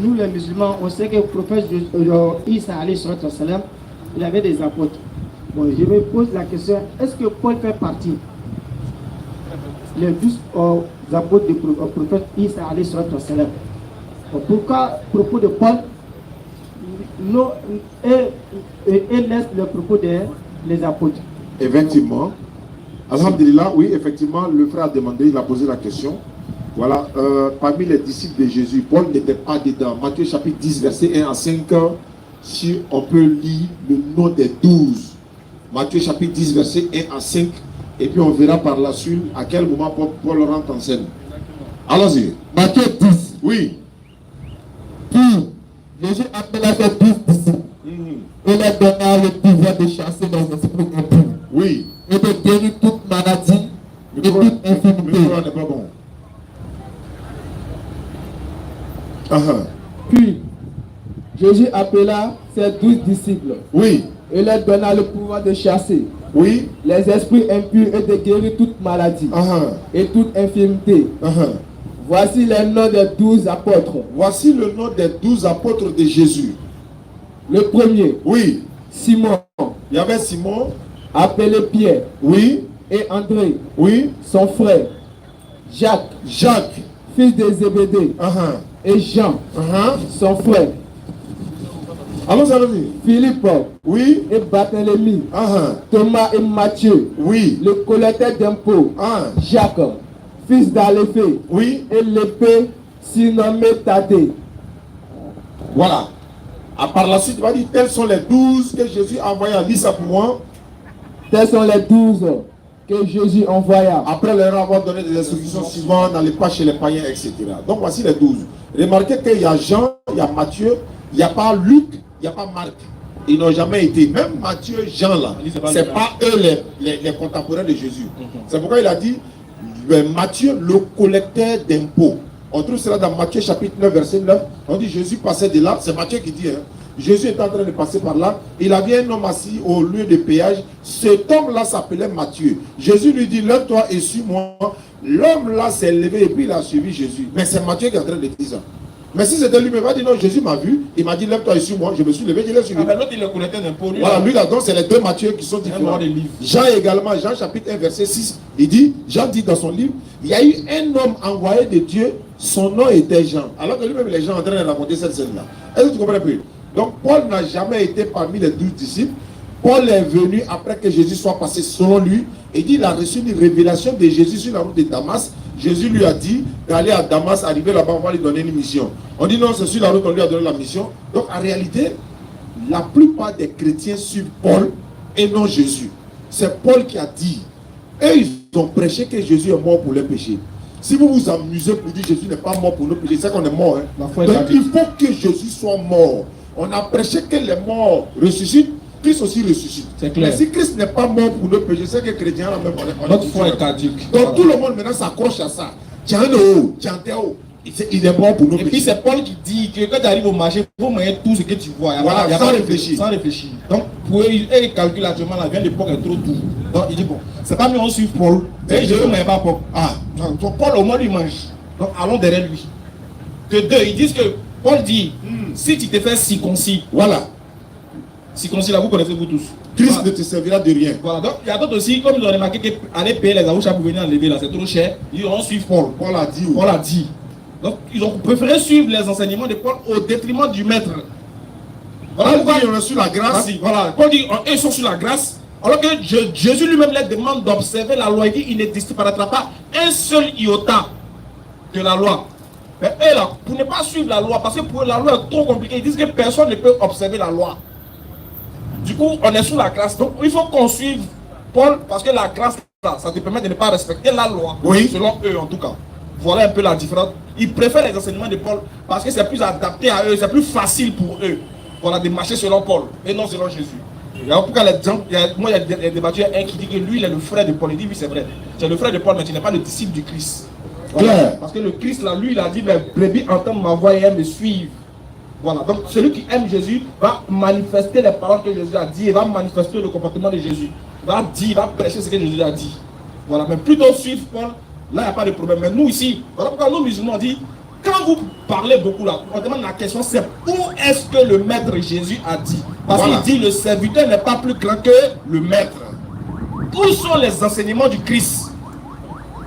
nous les musulmans, on sait que le prophète Isa alayhi salam, il avait des apôtres. Bon, je me pose la question, est-ce que Paul fait partie les 12 apôtres du prophète Isa alayhi salam? Pourquoi, à propos de Paul, et laisse le propos des apôtres? Effectivement. Alhamdulillah, oui, effectivement, le frère a demandé, il a posé la question. Voilà, parmi les disciples de Jésus, Paul n'était pas dedans. Matthieu chapitre 10, verset 1 à 5, si on peut lire le nom des 12. Matthieu chapitre 10, verset 1 à 5, et puis on verra par la suite à quel moment Paul rentre en scène. Allons-y. Matthieu 10. Oui. Puis, Jésus appela ses 12 disciples. Et leur donna le pouvoir de chasser les esprits impurs. Oui. Et de guérir toute maladie et toute infirmité. n'est pas bon. Puis, Jésus appela ses 12 disciples. Oui. Et leur donna le pouvoir de chasser Oui. les esprits impurs et de guérir toute maladie et toute infirmité. Voici les noms des 12 apôtres. Voici le nom des 12 apôtres de Jésus. Le premier, Oui. Simon, Il y avait Simon. appelé Pierre, Oui. et André, Oui. son frère, Jacques, Jacques. fils de Zébédée, et Jean, son frère, Allons-y. Philippe, Oui. et Barthélemy, Thomas et Matthieu, Oui. le collecteur d'impôts, Jacques, fils d'Alphée, Oui. et l'épée surnommé Thaddée. Voilà. À part la suite, il va dire, tels sont les 12 que Jésus a envoyés à Lisa pour moi. Tels sont les 12 que Jésus envoya. Après leur avoir donné des instructions suivantes, n'allez pas chez les païens, etc. Donc voici les 12. Remarquez qu'il y a Jean, il y a Matthieu, il n'y a pas Luc, il n'y a pas Marc. Ils n'ont jamais été. Même Matthieu, Jean là, c'est pas eux les contemporains de Jésus. C'est pourquoi il a dit, Matthieu, le collecteur d'impôts. On trouve cela dans Matthieu chapitre 9, verset 9. On dit Jésus passait de là. C'est Matthieu qui dit, Jésus est en train de passer par là. Il avait un homme assis au lieu de péage. Cet homme-là s'appelait Matthieu. Jésus lui dit, lève-toi et suis-moi. L'homme là s'est levé et puis il a suivi Jésus. Mais c'est Matthieu qui est en train de dire ça. Mais si c'était lui-même, il va dire non, Jésus m'a vu. Il m'a dit, lève-toi et suis-moi. Je me suis levé, je l'ai suivi. L'autre, il est collecteur d'impôts. Voilà, lui là, donc c'est les deux Matthieu qui sont différents. Jean également, Jean chapitre 1, verset 6. Il dit, Jean dit dans son livre, il y a eu un homme envoyé de Dieu, son nom était Jean. Alors que lui-même, les gens sont en train de raconter cette scène-là. Est-ce que tu comprends un peu? Donc Paul n'a jamais été parmi les 12 disciples. Paul est venu après que Jésus soit passé selon lui. Et dit, il a reçu une révélation de Jésus sur la route de Damas. Jésus lui a dit d'aller à Damas, arriver là-bas, on va lui donner une mission. On dit non, c'est sur la route qu'on lui a donné la mission. Donc en réalité, la plupart des chrétiens suivent Paul et non Jésus. C'est Paul qui a dit. Et ils ont prêché que Jésus est mort pour les péchés. Si vous vous amusez pour dire Jésus n'est pas mort pour nos péchés, c'est qu'on est mort. Donc il faut que Jésus soit mort. On a prêché que les morts ressuscitent, Christ aussi ressuscite. C'est clair. Mais si Christ n'est pas mort pour nos péchés, c'est que les chrétiens là même Notre foi est caduque. Donc tout le monde maintenant s'accroche à ça. Tiens un haut, tiens un haut. Il est mort pour nos péchés. Et puis c'est Paul qui dit que quand tu arrives au marché, il faut manger tout ce que tu vois. Voilà, sans réfléchir. Sans réfléchir. Donc pour eux, ils calculent actuellement la viande de porc est trop doux. Donc il dit bon, c'est pas mieux on suit Paul. Et je ne mange pas porc. Ah, donc Paul au moins il mange. Donc allons derrière lui. Que deux, ils disent que Paul dit, si tu te fais circoncis, voilà. Circoncis là, vous connaissez vous tous. Christ ne te servira de rien. Voilà, donc il y a d'autres aussi, comme ils ont remarqué qu'aller payer les avocats pour venir enlever là, c'est trop cher. Ils ont suivi Paul. Paul a dit. Paul a dit. Donc ils ont préféré suivre les enseignements de Paul au détriment du maître. Voilà pourquoi ils ont reçu la grâce. Voilà, Paul dit, ils sont sur la grâce. Alors que Jésus lui-même leur demande d'observer la loi. Il dit, il ne disparaîtra pas un seul iota de la loi. Mais eux là, pour ne pas suivre la loi, parce que pour eux, la loi est trop compliquée, ils disent que personne ne peut observer la loi. Du coup, on est sous la grâce. Donc, il faut qu'on suive Paul, parce que la grâce, là, ça te permet de ne pas respecter la loi, Oui. selon eux en tout cas. Voilà un peu la différence. Ils préfèrent les enseignements de Paul parce que c'est plus adapté à eux, c'est plus facile pour eux. Voilà, de marcher selon Paul et non selon Jésus. Et en tout cas, les gens, moi, il y a des débatteurs qui disent que lui, il est le frère de Paul. Il dit, oui, c'est vrai. C'est le frère de Paul, mais tu n'es pas le disciple du Christ. Voilà. Parce que le Christ, là, lui, il a dit, mes brebis entendent ma voix et elles me suivent. Voilà. Donc, celui qui aime Jésus va manifester les paroles que Jésus a dit et va manifester le comportement de Jésus. Va dire, va prêcher ce que Jésus a dit. Voilà. Mais plutôt suivre Paul, là, il n'y a pas de problème. Mais nous, ici, voilà pourquoi nous, musulmans, on dit, quand vous parlez beaucoup là, on demande la question, c'est où est-ce que le maître Jésus a dit? Parce qu'il dit, le serviteur n'est pas plus grand que le maître. Où sont les enseignements du Christ?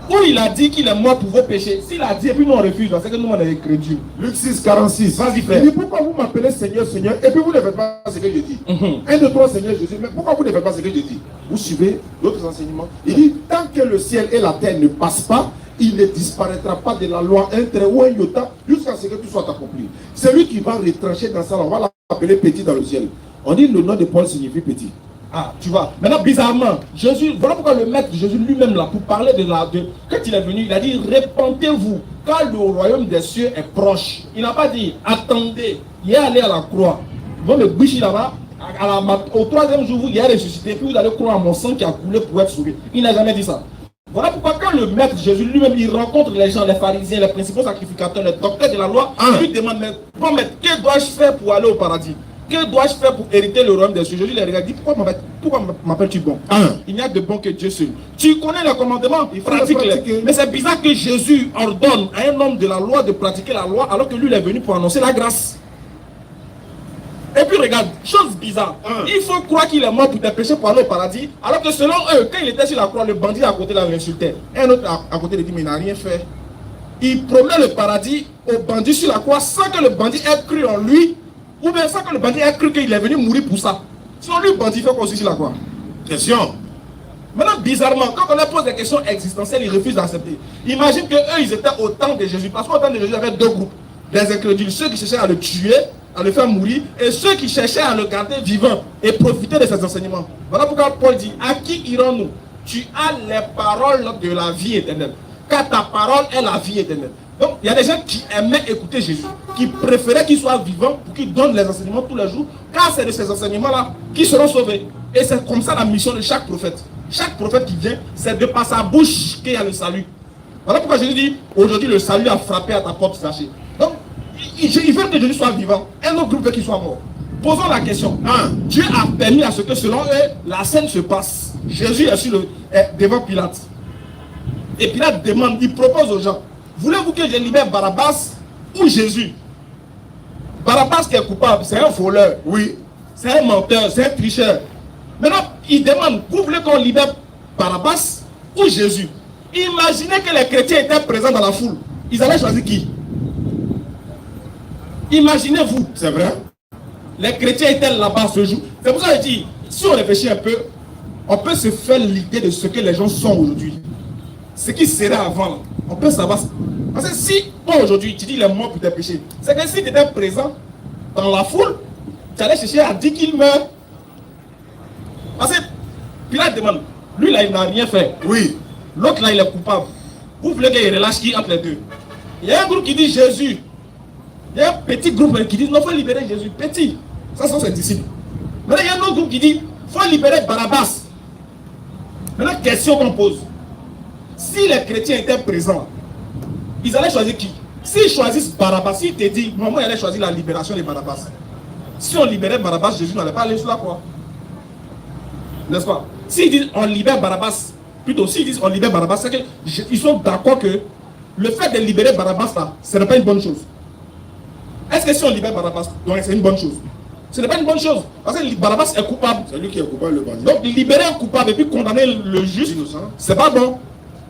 Où il a dit qu'il est mort pour vos péchés? S'il a dit et puis nous on refuse, c'est que nous on est crédules. Luc 6, 46. Vas-y, frère. Il dit, pourquoi vous m'appelez Seigneur, Seigneur, et puis vous ne faites pas ce que je dis? Un de toi, Seigneur Jésus, mais pourquoi vous ne faites pas ce que je dis? Vous suivez d'autres enseignements. Il dit, tant que le ciel et la terre ne passent pas, il ne disparaîtra pas de la loi un trait ou un iota jusqu'à ce que tout soit accompli. Celui qui va retrancher dans ça, on va l'appeler petit dans le ciel. On dit le nom de Paul signifie petit. Ah, tu vois. Maintenant, bizarrement, Jésus, voilà pourquoi le maître Jésus lui-même là, pour parler quand il est venu, il a dit, répentez-vous, car le royaume des cieux est proche. Il n'a pas dit, attendez, il est allé à la croix. Bon, le bichi là-bas, au troisième jour, il est ressuscité, puis vous allez croire à mon sang qui a coulé pour être sauvé. Il n'a jamais dit ça. Voilà pourquoi quand le maître Jésus lui-même, il rencontre les gens, les pharisiens, les principaux sacrificateurs, les docteurs de la loi, il lui demande, mais bon maître, que dois-je faire pour aller au paradis? Que dois-je faire pour hériter le royaume des cieux? Jésus les regarde, dit, pourquoi m'appelles-tu bon? Il n'y a de bon que Dieu seul. Tu connais le commandement, il pratique. Mais c'est bizarre que Jésus ordonne à un homme de la loi de pratiquer la loi alors que lui il est venu pour annoncer la grâce. Et puis regarde, chose bizarre, il faut croire qu'il est mort pour tes péchés pour aller au paradis, alors que selon eux, quand il était sur la croix, le bandit à côté là l'insultait. Un autre à côté lui dit, mais il n'a rien fait. Il promenait le paradis au bandit sur la croix sans que le bandit ait cru en lui, ou bien sans que le bandit ait cru qu'il est venu mourir pour ça. Sinon lui, le bandit fait quoi aussi sur la croix? Question. Maintenant, bizarrement, quand on leur pose des questions existentielles, ils refusent d'accepter. Imagine qu'eux, ils étaient au temps de Jésus, parce qu'au temps de Jésus, il y avait deux groupes. Des incrédules, ceux qui cherchaient à le tuer, à le faire mourir, et ceux qui cherchaient à le garder vivant et profiter de ses enseignements. Voilà pourquoi Paul dit, à qui irons-nous? Tu as les paroles de la vie éternelle, car ta parole est la vie éternelle. Donc, il y a des gens qui aimaient écouter Jésus, qui préféraient qu'il soit vivant pour qu'il donne les enseignements tous les jours, car c'est de ces enseignements-là qu'ils seront sauvés. Et c'est comme ça la mission de chaque prophète. Chaque prophète qui vient, c'est de par sa bouche qu'il y a le salut. Voilà pourquoi Jésus dit, aujourd'hui le salut a frappé à ta porte cachée. Donc, il veut que Jésus soit vivant, un autre groupe veut qu'il soit mort. Posons la question. Dieu a permis à ce que selon eux, la scène se passe. Jésus est devant Pilate. Et Pilate demande, il propose aux gens, voulez-vous que je libère Barabbas ou Jésus? Barabbas qui est coupable, c'est un voleur, oui. C'est un menteur, c'est un tricheur. Maintenant, il demande, vous voulez qu'on libère Barabbas ou Jésus? Imaginez que les chrétiens étaient présents dans la foule. Ils allaient choisir qui? Imaginez-vous. C'est vrai. Les chrétiens étaient là-bas ce jour. C'est pour ça que je dis, si on réfléchit un peu, on peut se faire l'idée de ce que les gens sont aujourd'hui. Ce qui serait avant, on peut savoir. Parce que si, toi aujourd'hui, tu dis il est mort pour tes péchés, c'est que si tu étais présent dans la foule, tu allais chercher à dire qu'il meurt. Parce que Pilate demande, lui là il n'a rien fait. Oui. L'autre là il est coupable. Vous voulez qu'il relâche qui entre les deux? Il y a un groupe qui dit Jésus. Il y a un petit groupe qui dit non, il faut libérer Jésus. Petit. Ça sont ses disciples. Maintenant il y a un autre groupe qui dit il faut libérer Barabbas. Maintenant, question qu'on pose. Si les chrétiens étaient présents, ils allaient choisir qui? S'ils choisissent Barabbas, s'ils te disent, moi, ils allaient choisir la libération de Barabbas. Si on libérait Barabbas, Jésus n'allait pas aller sur la croix. N'est-ce pas? S'ils disent on libère Barabbas, plutôt s'ils disent on libère Barabbas, c'est qu'ils sont d'accord que le fait de libérer Barabbas là, ce n'est pas une bonne chose. Est-ce que si on libère Barabbas, c'est une bonne chose? Ce n'est pas une bonne chose. Parce que Barabbas est coupable. C'est lui qui est coupable, le bandit. Donc libérer un coupable et puis condamner le juste, c'est pas bon.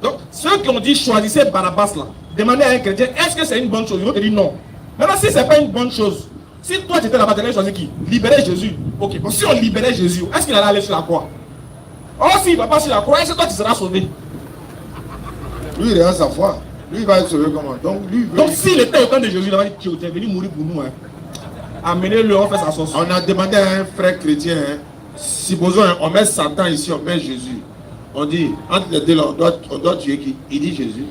Donc ceux qui ont dit choisissez Barabbas là, demandez à un chrétien, est-ce que c'est une bonne chose? Ils vont te dire non. Maintenant si c'est pas une bonne chose, si toi tu étais là-bas, tu allais choisir qui? Libérer Jésus. Ok, bon si on libérait Jésus, est-ce qu'il allait aller sur la croix? Oh s'il ne va pas sur la croix, est-ce que toi tu seras sauvé? Lui il est à sa foi. Lui il va être sauvé comment? Donc s'il était au temps de Jésus, il était venu mourir pour nous. Amenez-le, on fait sa sauce. On a demandé à un frère chrétien, Supposons, on met Satan ici, on met Jésus. On dit, entre les deux, là, on doit tuer qui? Il dit Jésus.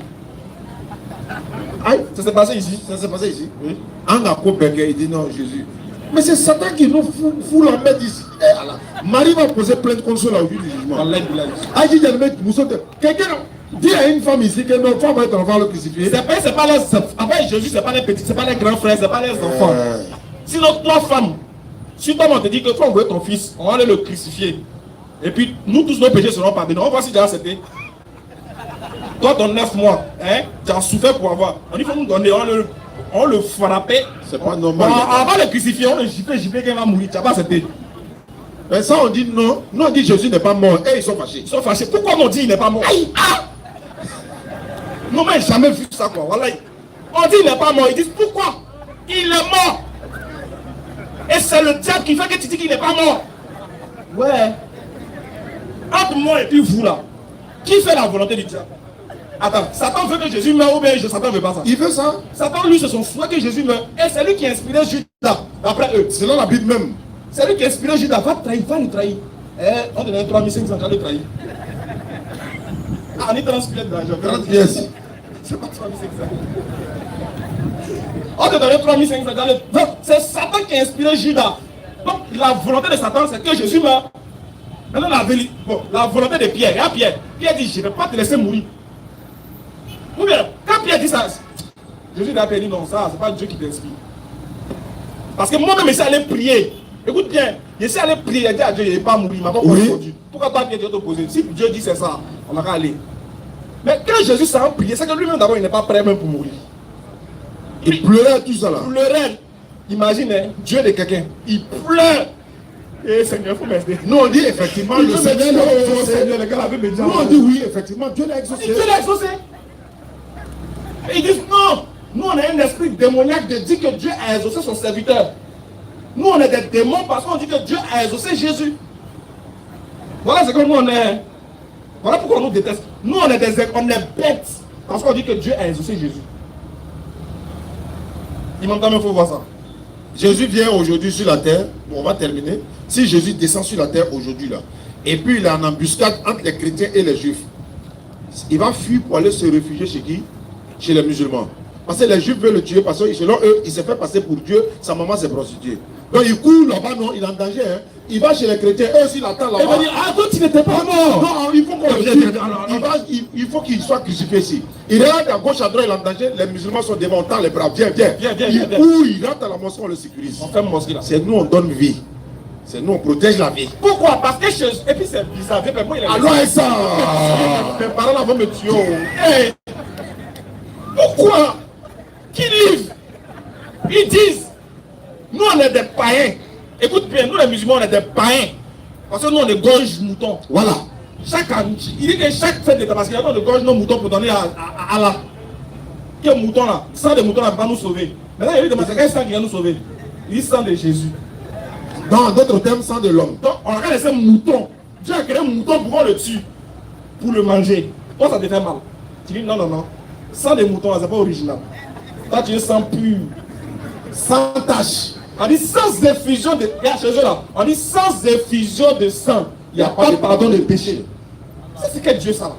Aïe, ça s'est passé ici. Ça s'est passé ici. Oui. Il dit non, Jésus. Mais c'est Satan qui nous fout la mettre ici. Marie va poser plainte contre cela au jour du jugement. Aïe, quelqu'un dit à une femme ici que notre femme va être enfant le crucifié. C'est pas les, après Jésus, c'est pas les petits, c'est pas les grands frères, c'est pas les enfants. Sinon, trois femmes, si toi on te dit que faut envoyer ton fils, on va aller le crucifier. Et puis, nous tous nos péchés seront pardonnés. On va si déjà c'était. Toi, ton 9 mois, hein, tu as souffert pour avoir. On dit faut nous donner, on le frappait. C'est pas normal. On va le crucifier, on le gifler qu'il va mourir. Tu n'as pas accepté. Mais ça, on dit non. Nous, on dit Jésus n'est pas mort. Et ils sont fâchés. Ils sont fâchés. Pourquoi on dit il n'est pas mort? Aïe, ah! Non, mais j'ai jamais vu ça, quoi. Voilà. On dit il n'est pas mort. Ils disent pourquoi? Il est mort. Et c'est le diable qui fait que tu dis qu'il n'est pas mort. Ouais. Entre moi et puis vous là, qui fait la volonté du diable? Attends, Satan veut que Jésus meure ou bien Satan ne veut pas ça? Il veut ça. Satan, lui, c'est son souhait que Jésus meure. Et c'est lui qui a inspiré Judas, après eux. C'est dans la Bible même. C'est lui qui a inspiré Judas, va le trahir. On te donne 3500 ans de trahir. Ah, on est transpiré de l'argent. 30 pièces. C'est pas 3500. On te donne 3500 ans de... C'est Satan qui a inspiré Judas. Donc, la volonté de Satan, c'est que Jésus meure. Maintenant, la volonté de Pierre. Regarde Pierre. Pierre dit, je ne vais pas te laisser mourir. Ou bien, quand Pierre dit ça, Jésus lui a dit non, ça, c'est pas Dieu qui t'inspire. Parce que moi-même, je suis allé prier. Écoute bien, je suis allé prier, dire à Dieu, il n'est pas mourir, il m'a pas répondu. Pourquoi toi, Pierre, tu vas t'opposer? Si Dieu dit c'est ça, on va aller. Mais quand Jésus s'est prié, c'est que lui-même d'abord, il n'est pas prêt même pour mourir. Il pleurait tout ça là. Il pleurait. Imagine, hein, Dieu de quelqu'un, il pleure. Et Seigneur, il faut m'aider. Nous on dit effectivement, le Seigneur, le gars avait me dit. Nous on dit oui, effectivement, Dieu l'a exaucé. Dieu l'a exaucé. Et ils disent non, nous on a un esprit démoniaque de dire que Dieu a exaucé son serviteur. Nous on est des démons parce qu'on dit que Dieu a exaucé Jésus. Voilà ce que nous on est. Voilà pourquoi on nous déteste. Nous on est bêtes parce qu'on dit que Dieu a exaucé Jésus. Il m'entend, il faut voir ça. Jésus vient aujourd'hui sur la terre. Bon, on va terminer. Si Jésus descend sur la terre aujourd'hui là, et puis il est en embuscade entre les chrétiens et les juifs, il va fuir pour aller se réfugier chez qui? Chez les musulmans. Parce que les juifs veulent le tuer parce que selon eux, il s'est fait passer pour Dieu, sa maman s'est prostituée. Donc il court là-bas, non, il est en danger. Hein. Il va chez les chrétiens, eux aussi l'attendent là-bas. Il va dire, ah toi tu n'étais pas mort. Non, il faut qu'on le tue. Il faut qu'il soit crucifié ici. Il regarde à gauche, à droite, il est en danger. Les musulmans sont devant, on tend les bras. Viens. Il court, il rentre à la mosquée, on le sécurise. On fait une mosquée là. C'est nous, on donne vie. C'est nous, on protège la vie. Pourquoi? Parce que chez... Et puis c'est bizarre. Moi, il a... Alors ça. Mes parents là vont me tuer. Hey. Pourquoi? Qui livre? Ils disent, nous on est des païens. Écoute bien, nous les musulmans on est des païens. Parce que nous on égorge moutons. Voilà. Chaque année, il dit que chaque fête de Tabaski, on égorge nos moutons pour donner à Allah. Quel mouton là? Sang de mouton là va nous sauver. Maintenant il dit, c'est quel sang qui va nous sauver? Il dit sang de Jésus. Dans d'autres termes, sang de l'homme. Donc on regarde ces moutons. Dieu a créé un mouton pour qu'on le tue. Pour le manger. Toi ça te fait mal. Tu dis non. Sang de mouton là, c'est pas original. Toi tu es sang pur. Sans tache. On dit sans effusion de... On dit sans effusion de sang. Il n'y a pas de pardon de péché. C'est ce que Dieu ça.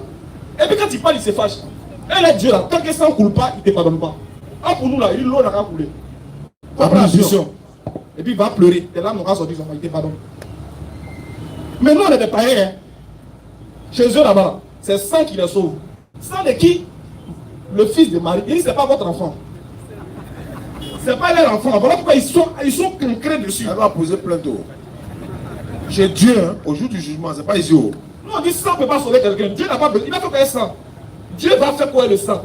Et puis quand il parle, il se fâche. Et là, Dieu là, tant que ça ne coule pas, il ne te pardonne pas. Ah, pour nous là, l'eau n'a pas coulé. Et puis il va pleurer. Et là, on va sortir, il te pardonne. Mais nous, on est des païens. Hein. Chez eux là-bas, c'est sang qui les sauve. Sang de qui? Le fils de Marie. Il dit, ce n'est pas votre enfant. Ce n'est pas leur enfant. Voilà pourquoi ils sont concrets dessus. Elle va poser plainte. Chez Dieu, hein, au jour du jugement, ce n'est pas ici. Nous, on dit sang ne peut pas sauver quelqu'un. Dieu n'a pas besoin. Il va faire quoi sang? Dieu va faire quoi le sang?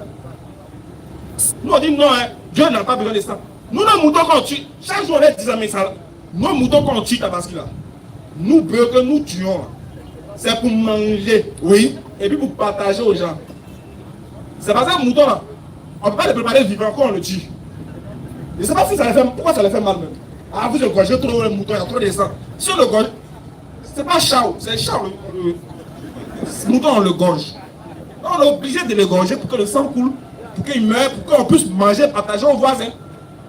Nous, on dit non, hein, Dieu n'a pas besoin de sang. Nous, nos moutons qu'on tue, chaque jour, on est 10 ans, mais ça. Nos moutons qu'on tue, Tabaski là. Nous, bœufs que nous tuons, c'est pour manger. Oui. Et puis pour partager aux gens. C'est parce que mouton là, on ne peut pas le préparer vivant quand on le tue. Je ne sais pas si ça les fait, pourquoi ça les fait mal même. Ah, vous égorgez trop le mouton, il y a trop de sang. Si on le gorge, c'est pas chao, c'est chao. Ce mouton, on le gorge. On est obligé de le gorger pour que le sang coule, pour qu'il meure, pour qu'on puisse manger, partager aux voisins.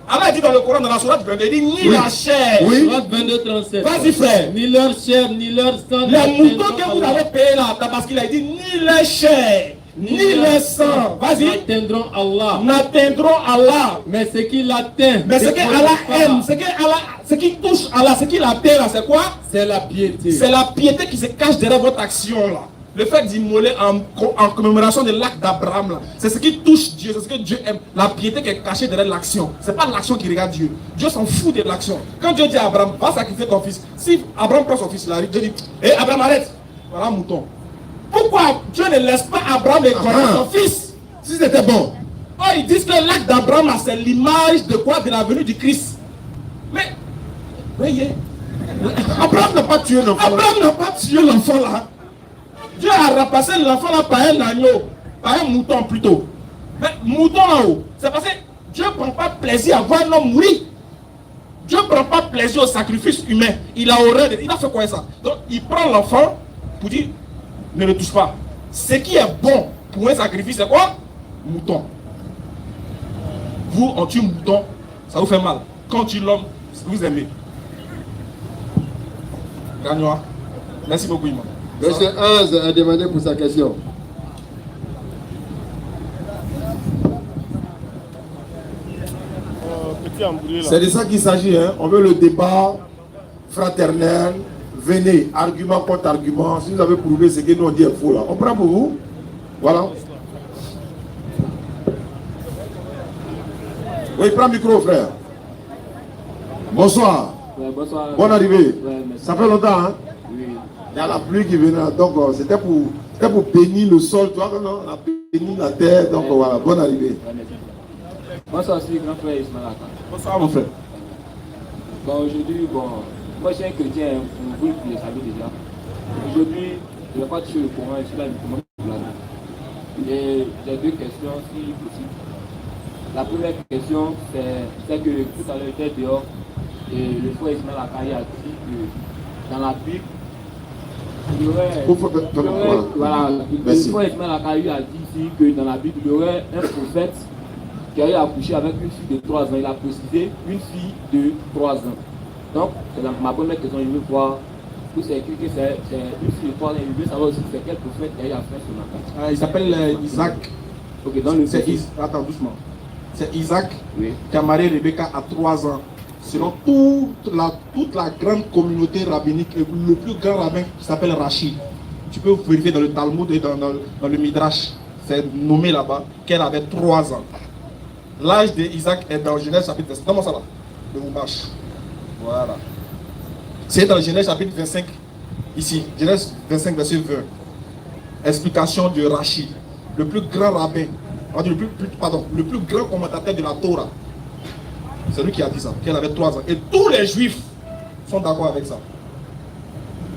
Allah dit dans le Coran, dans la sourate 22, il dit ni la chair. Oui. Sourate 22, 37. Vas-y frère. Ni leur chair, ni leur sang. Les moutons que vous avez payés là, parce qu'il a dit ni leur chair, ni leur sang. Vas-y. N'atteindront Allah. N'atteindront Allah. Mais ce qu'il atteint. Mais ce que Allah aime, ce qui touche Allah, ce qu'il atteint là, c'est quoi? C'est la piété. C'est la piété qui se cache derrière votre action là. Le fait d'immoler en commémoration de l'acte d'Abraham là, c'est ce qui touche Dieu, c'est ce que Dieu aime. La piété qui est cachée derrière l'action. C'est pas l'action qui regarde Dieu. Dieu s'en fout de l'action. Quand Dieu dit à Abraham, va sacrifier ton fils. Si Abraham prend son fils, là, Dieu dit, hé Abraham arrête. Voilà un mouton. Pourquoi Dieu ne laisse pas Abraham écraser son fils? Si c'était bon. Oh, ils disent que l'acte d'Abraham là, c'est l'image de quoi? De la venue du Christ. Mais, voyez, Abraham n'a pas tué l'enfant. Abraham n'a pas tué l'enfant là. Dieu a remplacé l'enfant là par un agneau, par un mouton plutôt. Mais mouton là-haut, c'est parce que Dieu ne prend pas plaisir à voir un homme mourir. Dieu ne prend pas plaisir au sacrifice humain. Il a horreur de... Il a fait quoi ça? Donc il prend l'enfant pour dire, ne le touche pas. Ce qui est bon pour un sacrifice, c'est quoi? Mouton. Vous, on tue mouton, ça vous fait mal. Quand on tue l'homme, vous aimez. Gagnois. Merci beaucoup, Imam. Monsieur Az a demandé pour sa question. C'est de ça qu'il s'agit. Hein. On veut le débat fraternel. Venez, argument contre argument. Si vous avez prouvé ce que nous on dit est faux là, on prend pour vous. Voilà. Oui, prends le micro, frère. Bonsoir. Ouais, bonsoir. Bonne arrivée. Ouais, merci. Ça fait longtemps, hein? Oui. Il y a la pluie qui venait, donc c'était pour bénir le sol, tu vois, non, on a béni la terre, donc voilà, bonne arrivée. Ouais, merci. Bonsoir aussi, grand frère Ismaël Aka. Bonsoir, mon frère. Bon, aujourd'hui, moi je suis un chrétien, vous le savez déjà. Aujourd'hui, je ne vais pas toucher le Coran, je suis là, je commence à Et j'ai deux questions, si possible. La première question, c'est que tout à l'heure, j'étais dehors et le frère Ismaël Aka a dit que dans la Bible, il y aurait, voilà, le frère Ismaël Aka a dit ici que dans la Bible, il y aurait un prophète qui a accouché avec une fille de 3 ans. Il a précisé une fille de 3 ans. Donc, c'est ma première question, je veux voir où c'est écrit que c'est une fille de 3 ans. Je veux savoir aussi c'est quel prophète qui a fait ce matin. Il s'appelle Isaac. Ok, dans le Attends, doucement. C'est Isaac oui. qui a marié Rebecca à 3 ans. Selon toute la grande communauté rabbinique, le plus grand rabbin qui s'appelle Rachid. Tu peux vérifier dans le Talmud et dans le Midrash. C'est nommé là-bas qu'elle avait 3 ans. L'âge d'Isaac est dans Genèse chapitre 25. Donne-moi ça là. Le Moumash. Voilà. C'est dans Genèse chapitre 25. Ici. Genèse 25, verset 20. Explication de Rachid. Le plus grand rabbin. Le plus grand commentateur de la Torah. C'est lui qui a dit ça. Qu'elle avait 3 ans. Et tous les juifs sont d'accord avec ça.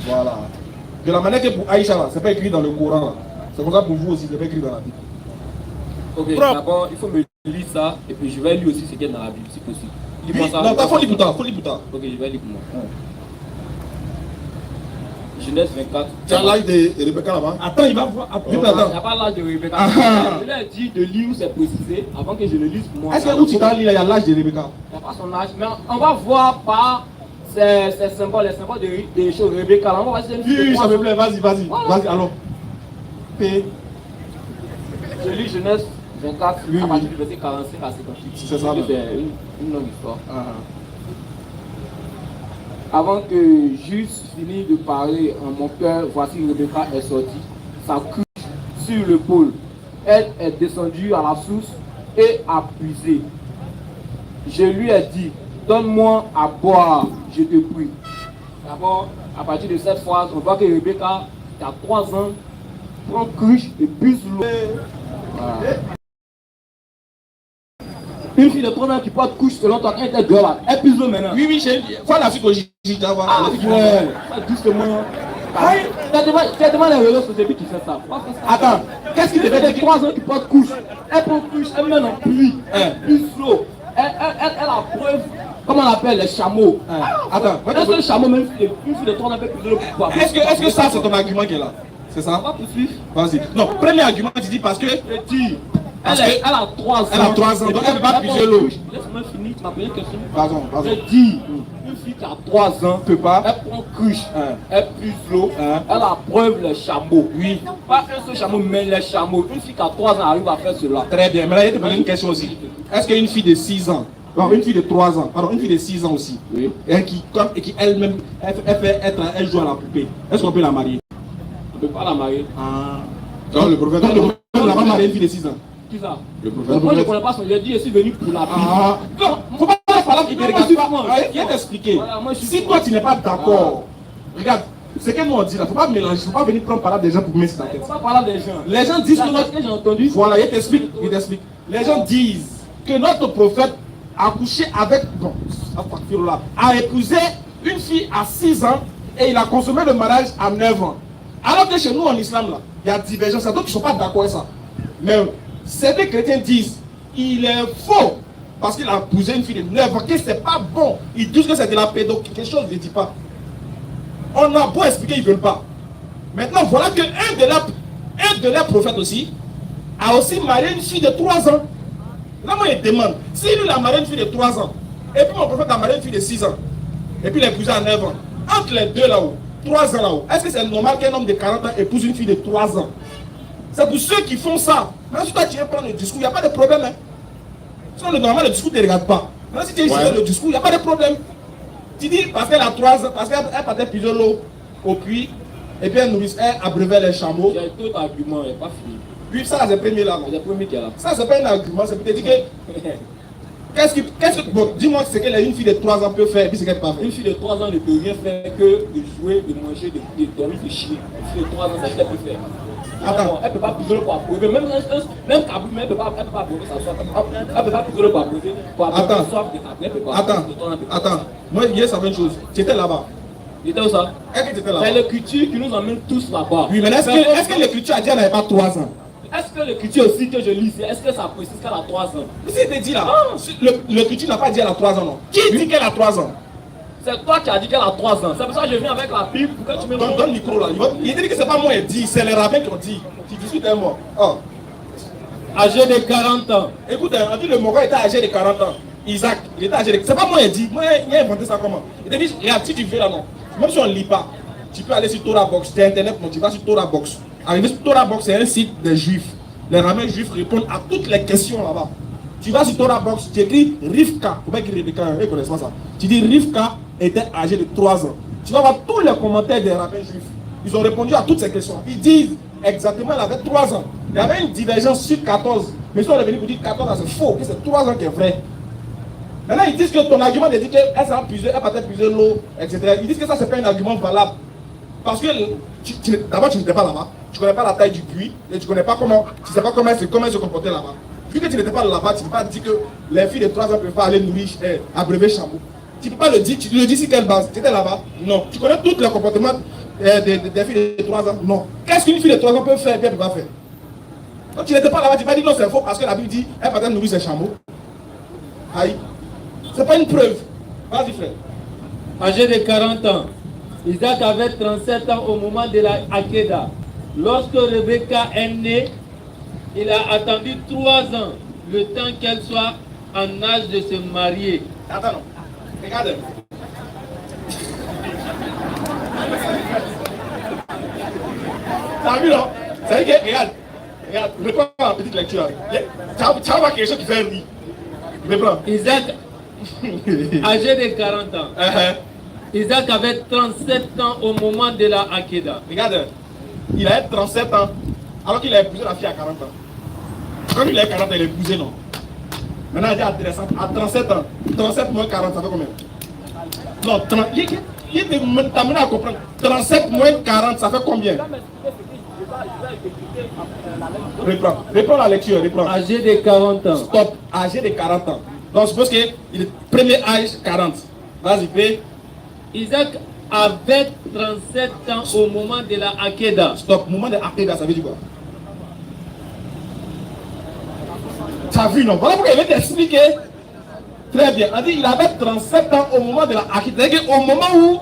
Voilà. De la manière que pour Aïcha là, c'est pas écrit dans le Coran là. C'est comme ça pour vous aussi, c'est pas écrit dans la Bible. Ok, d'abord, il faut me lire ça, et puis je vais lire aussi ce qu'il y a dans la Bible, si possible. Lis-moi ça. Non, faut lire pour toi. Ok, je vais lire pour moi. Genèse 24. Tu as l'âge de Rebecca là-bas? Attends, il va voir. Il n'y a pas l'âge de Rebecca. Je lui ai dit de lire où c'est précisé, avant que je le lise pour moi. Est-ce que où tu t'as lu, il y a l'âge de Rebecca? Il n'y a pas son âge, mais on va voir par ces symboles, les symboles des choses Rebecca. On va voir si c'est une fille. Oui, ça me plaît, vas-y, vas-y, alors. P. Je lis Genèse 24, oui, à partir du verset 45 à 58. C'est ça. C'est une longue histoire. Avant que j'eusse fini de parler en mon cœur, voici Rebecca est sortie, sa cruche sur le pôle. Elle est descendue à la source et a puisé. Je lui ai dit, donne-moi à boire, je te prie. D'abord, à partir de cette phrase, on voit que Rebecca, qui a 3 ans, prend cruche et puise l'eau. Voilà. Une fille de 3 ans qui porte couche selon toi quand elle était dehors là, elle pise l'eau maintenant. Oui, j'ai quoi la fille que j'ai d'avoir. Ah ouais, doucement. Tu as demandé les réseaux sociaux qui fait ça. Attends, qu'est-ce qui te fait dire 3 ans qui porte couche? Elle prend couche, elle met en pluie, pise l'eau. Elle a preuve, comment on appelle les chameaux. Attends, est-ce que le chameau, même une fille de 3 ans peut piser l'eau pour quoi? Est-ce que ça c'est ton argument qui est là? C'est ça? On va poursuivre. Vas-y. Non, premier argument, tu dis parce que. Je dis, Elle a 3 ans. Elle a 3 ans, donc elle va puiser l'eau. Laisse-moi finir ma première question. Pardon. J'ai dit, une fille qui a 3 ans, Peut pas. elle prend cruche, elle puise l'eau, elle appreuve les chameaux. Oui. Pas un seul chameau, mais les chameaux. Une fille qui a 3 ans arrive à faire cela. Très bien. Maintenant, je vais te poser une question aussi. Est-ce qu'une fille de 6 ans, non, une fille de 3 ans, pardon, une fille de 6 ans aussi, Oui. et qui elle-même, elle joue à la poupée, est-ce qu'on peut la marier? On ne peut pas la marier. Ah. Donc le prophète. Donc le prophète n'a pas marié une fille de 6 ans. Qui ça? Le prophète. Moi je ne connais pas son. J'ai dit, je suis venu pour la vie. Ah. Non, faut pas parler qui te Non, regarde moi, pas. je suis- Viens t'expliquer. Voilà, moi, je suis- Si toi tu n'es pas d'accord, regarde, ce que nous on dit là, faut pas mélanger, faut pas venir prendre parole des gens pour mettre sur ta Il ne tête. faut pas parler des gens. Les gens disent que C'est notre... ce que j'ai entendu. Voilà, il t'explique. Les gens disent que notre prophète a couché avec, bon, a épousé une fille à 6 ans et il a consommé le mariage à 9 ans. Alors que chez nous en islam, là, il y a divergence. Il y a d'autres qui ne sont pas d'accord avec ça. Mais certains chrétiens disent il est faux parce qu'il a épousé une fille de 9 ans, que c'est pas bon. Ils disent que c'est de la pédophilie, quelque chose ne dit pas. On a beau expliquer, ils ne veulent pas. Maintenant, voilà que un de leurs prophètes aussi a aussi marié une fille de 3 ans. Là, moi, je demande, si lui a marié une fille de 3 ans, et puis mon prophète a marié une fille de 6 ans, et puis il a épousé à 9 ans, entre les deux là-haut, 3 ans là-haut, est-ce que c'est normal qu'un homme de 40 ans épouse une fille de 3 ans? C'est pour ceux qui font ça. Maintenant, si toi tu viens prendre le discours, il n'y a pas de problème. Hein. Sinon, le normal, le discours ne te regarde pas. Maintenant, si tu viens le discours, il n'y a pas de problème. Tu dis, parce qu'elle a 3 ans, parce qu'elle partait puiser l'eau au puits, et puis elle nourrissait, elle abreuvait les chameaux. J'ai d'autres arguments, il n'est pas fini. Puis ça, c'est le premier là. C'est le premier qui est là. Ça, c'est pas un argument, c'est pour te dire que. Bon, dis-moi ce qu'une fille de 3 ans peut faire et puis ce qu'elle peut pas faire. Une fille de 3 ans ne peut rien faire que de jouer, de manger, de dormir, de chier. Une fille de 3 ans, c'est ce qu'elle peut faire. Attends. Elle ne peut pas piser pour approuver. Même Kabou, elle ne peut pas approuver sa soif. Elle ne peut pas piser pour approuver. Pour approuver sa soif de Kabou. Elle ne peut pas. Attends. Moi, hier, ça fait une chose. Tu étais là-bas. Il était où ça? Est-ce que tu étais là-bas? C'est l'écriture qui nous emmène tous là-bas. Oui, mais est-ce que l'écriture a dit qu'elle n'avait pas 3 ans? Est-ce que l'écriture aussi que je lis, est-ce que ça précise qu'elle a 3 ans? Mais si elle te dit là, l'écriture n'a pas dit qu'elle a 3 ans, non? Qui dit qu'elle a 3 ans? C'est toi qui as dit qu'elle a 3 ans. C'est pour ça que je viens avec la Bible pour que tu me montres. Donne le micro là. Il dit que c'est pas moi qui dit, c'est les rabbins qui ont dit. Tu discutes avec moi. Oh. Âgé de 40 ans. Écoute, on dit le Moro était âgé de 40 ans. Isaac, il était âgé de... C'est pas moi qui dit. Moi, il a inventé ça comment? Il te dit, regarde, si tu fais là, non. Même si on ne lit pas, tu peux aller sur Torah Box. Tu as internet, non, tu vas sur Torah Box. Arrivé sur Torah Box, c'est un site des juifs. Les rabbins juifs répondent à toutes les questions là-bas. Tu vas sur Torah Box, tu écris Rivka. Faut pas écrire Rebecca, ils ne connaissent pas ça. Tu dis Rivka était âgé de 3 ans. Tu vas voir tous les commentaires des rabbins juifs. Ils ont répondu à toutes ces questions. Ils disent exactement, elle avait 3 ans. Il y avait une divergence sur 14. Mais ils sont revenus pour dire 14 ans, c'est faux, que c'est 3 ans qui est vrai. Maintenant, ils disent que ton argument de dire qu'elle s'est puisée, elle partait puiser l'eau, etc. Ils disent que ça, c'est pas un argument valable. Parce que d'abord, tu n'étais pas là-bas. Tu ne connais pas la taille du puits. Et tu ne sais pas comment elle se comportait là-bas. Vu que tu n'étais pas là-bas, tu ne peux pas dire que les filles de 3 ans ne peuvent pas aller nourrir, abreuver chameau. Tu ne peux pas le dire. Tu le dis sur quelle base? Tu étais là-bas? Non. Tu connais tous les comportements des filles de 3 ans? Non. Qu'est-ce qu'une fille de 3 ans peut faire et puis elle ne peut pas faire? Donc tu n'étais pas là-bas, tu m'as dit non, c'est faux parce que la Bible dit elle partait nourrir ses chameaux. Aïe. C'est pas une preuve. Vas-y, frère. Âgé de 40 ans, Isaac avait 37 ans au moment de la Akeda. Lorsque Rebecca est née, il a attendu 3 ans, le temps qu'elle soit en âge de se marier. Attends, non. Regarde. T'as vu, non? Ça veut dire que, regarde, reprends la petite lecture. Tu vas voir quelque chose qui fait rire. Reprends. Isaac, âgé de 40 ans, Isaac avait 37 ans au moment de la Akeda. Regarde, il a 37 ans, alors qu'il a épousé la fille à 40 ans. Quand il a 40 ans, il a épousé, non? Maintenant, il est intéressant, à 37 ans, 37 moins 40, ça fait combien? Non, 30, il t'a amené à comprendre. 37 moins 40, ça fait combien? Reprends la lecture, reprends. Âgé de 40 ans. Stop, âgé de 40 ans. Donc, je suppose qu'il est premier âge 40. Vas-y, fais. Isaac avait 37 ans au moment de la Akeda. Stop, moment de Akeda, ça veut dire quoi? T'as vu, non? Voilà pourquoi il va t'expliquer. Très bien. On dit qu'il avait 37 ans au moment de la Akeda. C'est-à-dire qu'au moment où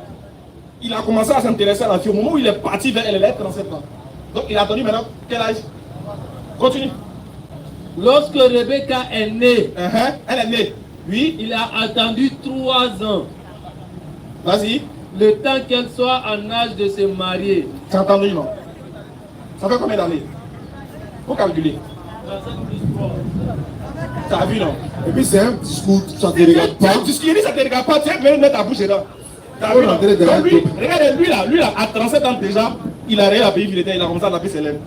il a commencé à s'intéresser à la fille, au moment où il est parti vers elle, elle avait 37 ans. Donc il a attendu maintenant quel âge? Continue. Lorsque Rebecca est née, elle est née. Oui. Il a attendu 3 ans. Vas-y. Le temps qu'elle soit en âge de se marier. C'est entendu, non? Ça fait combien d'années? Faut calculer. T'as vu, non? Et puis c'est un discours, ça ne te regarde pas. Tu dis ça ne te regarde pas, tu es venu mettre ta bouche dedans. T'as vu, non? Regarde, lui là, à 37 ans déjà, il a rien à payer, il a commencé à taper ses lèvres.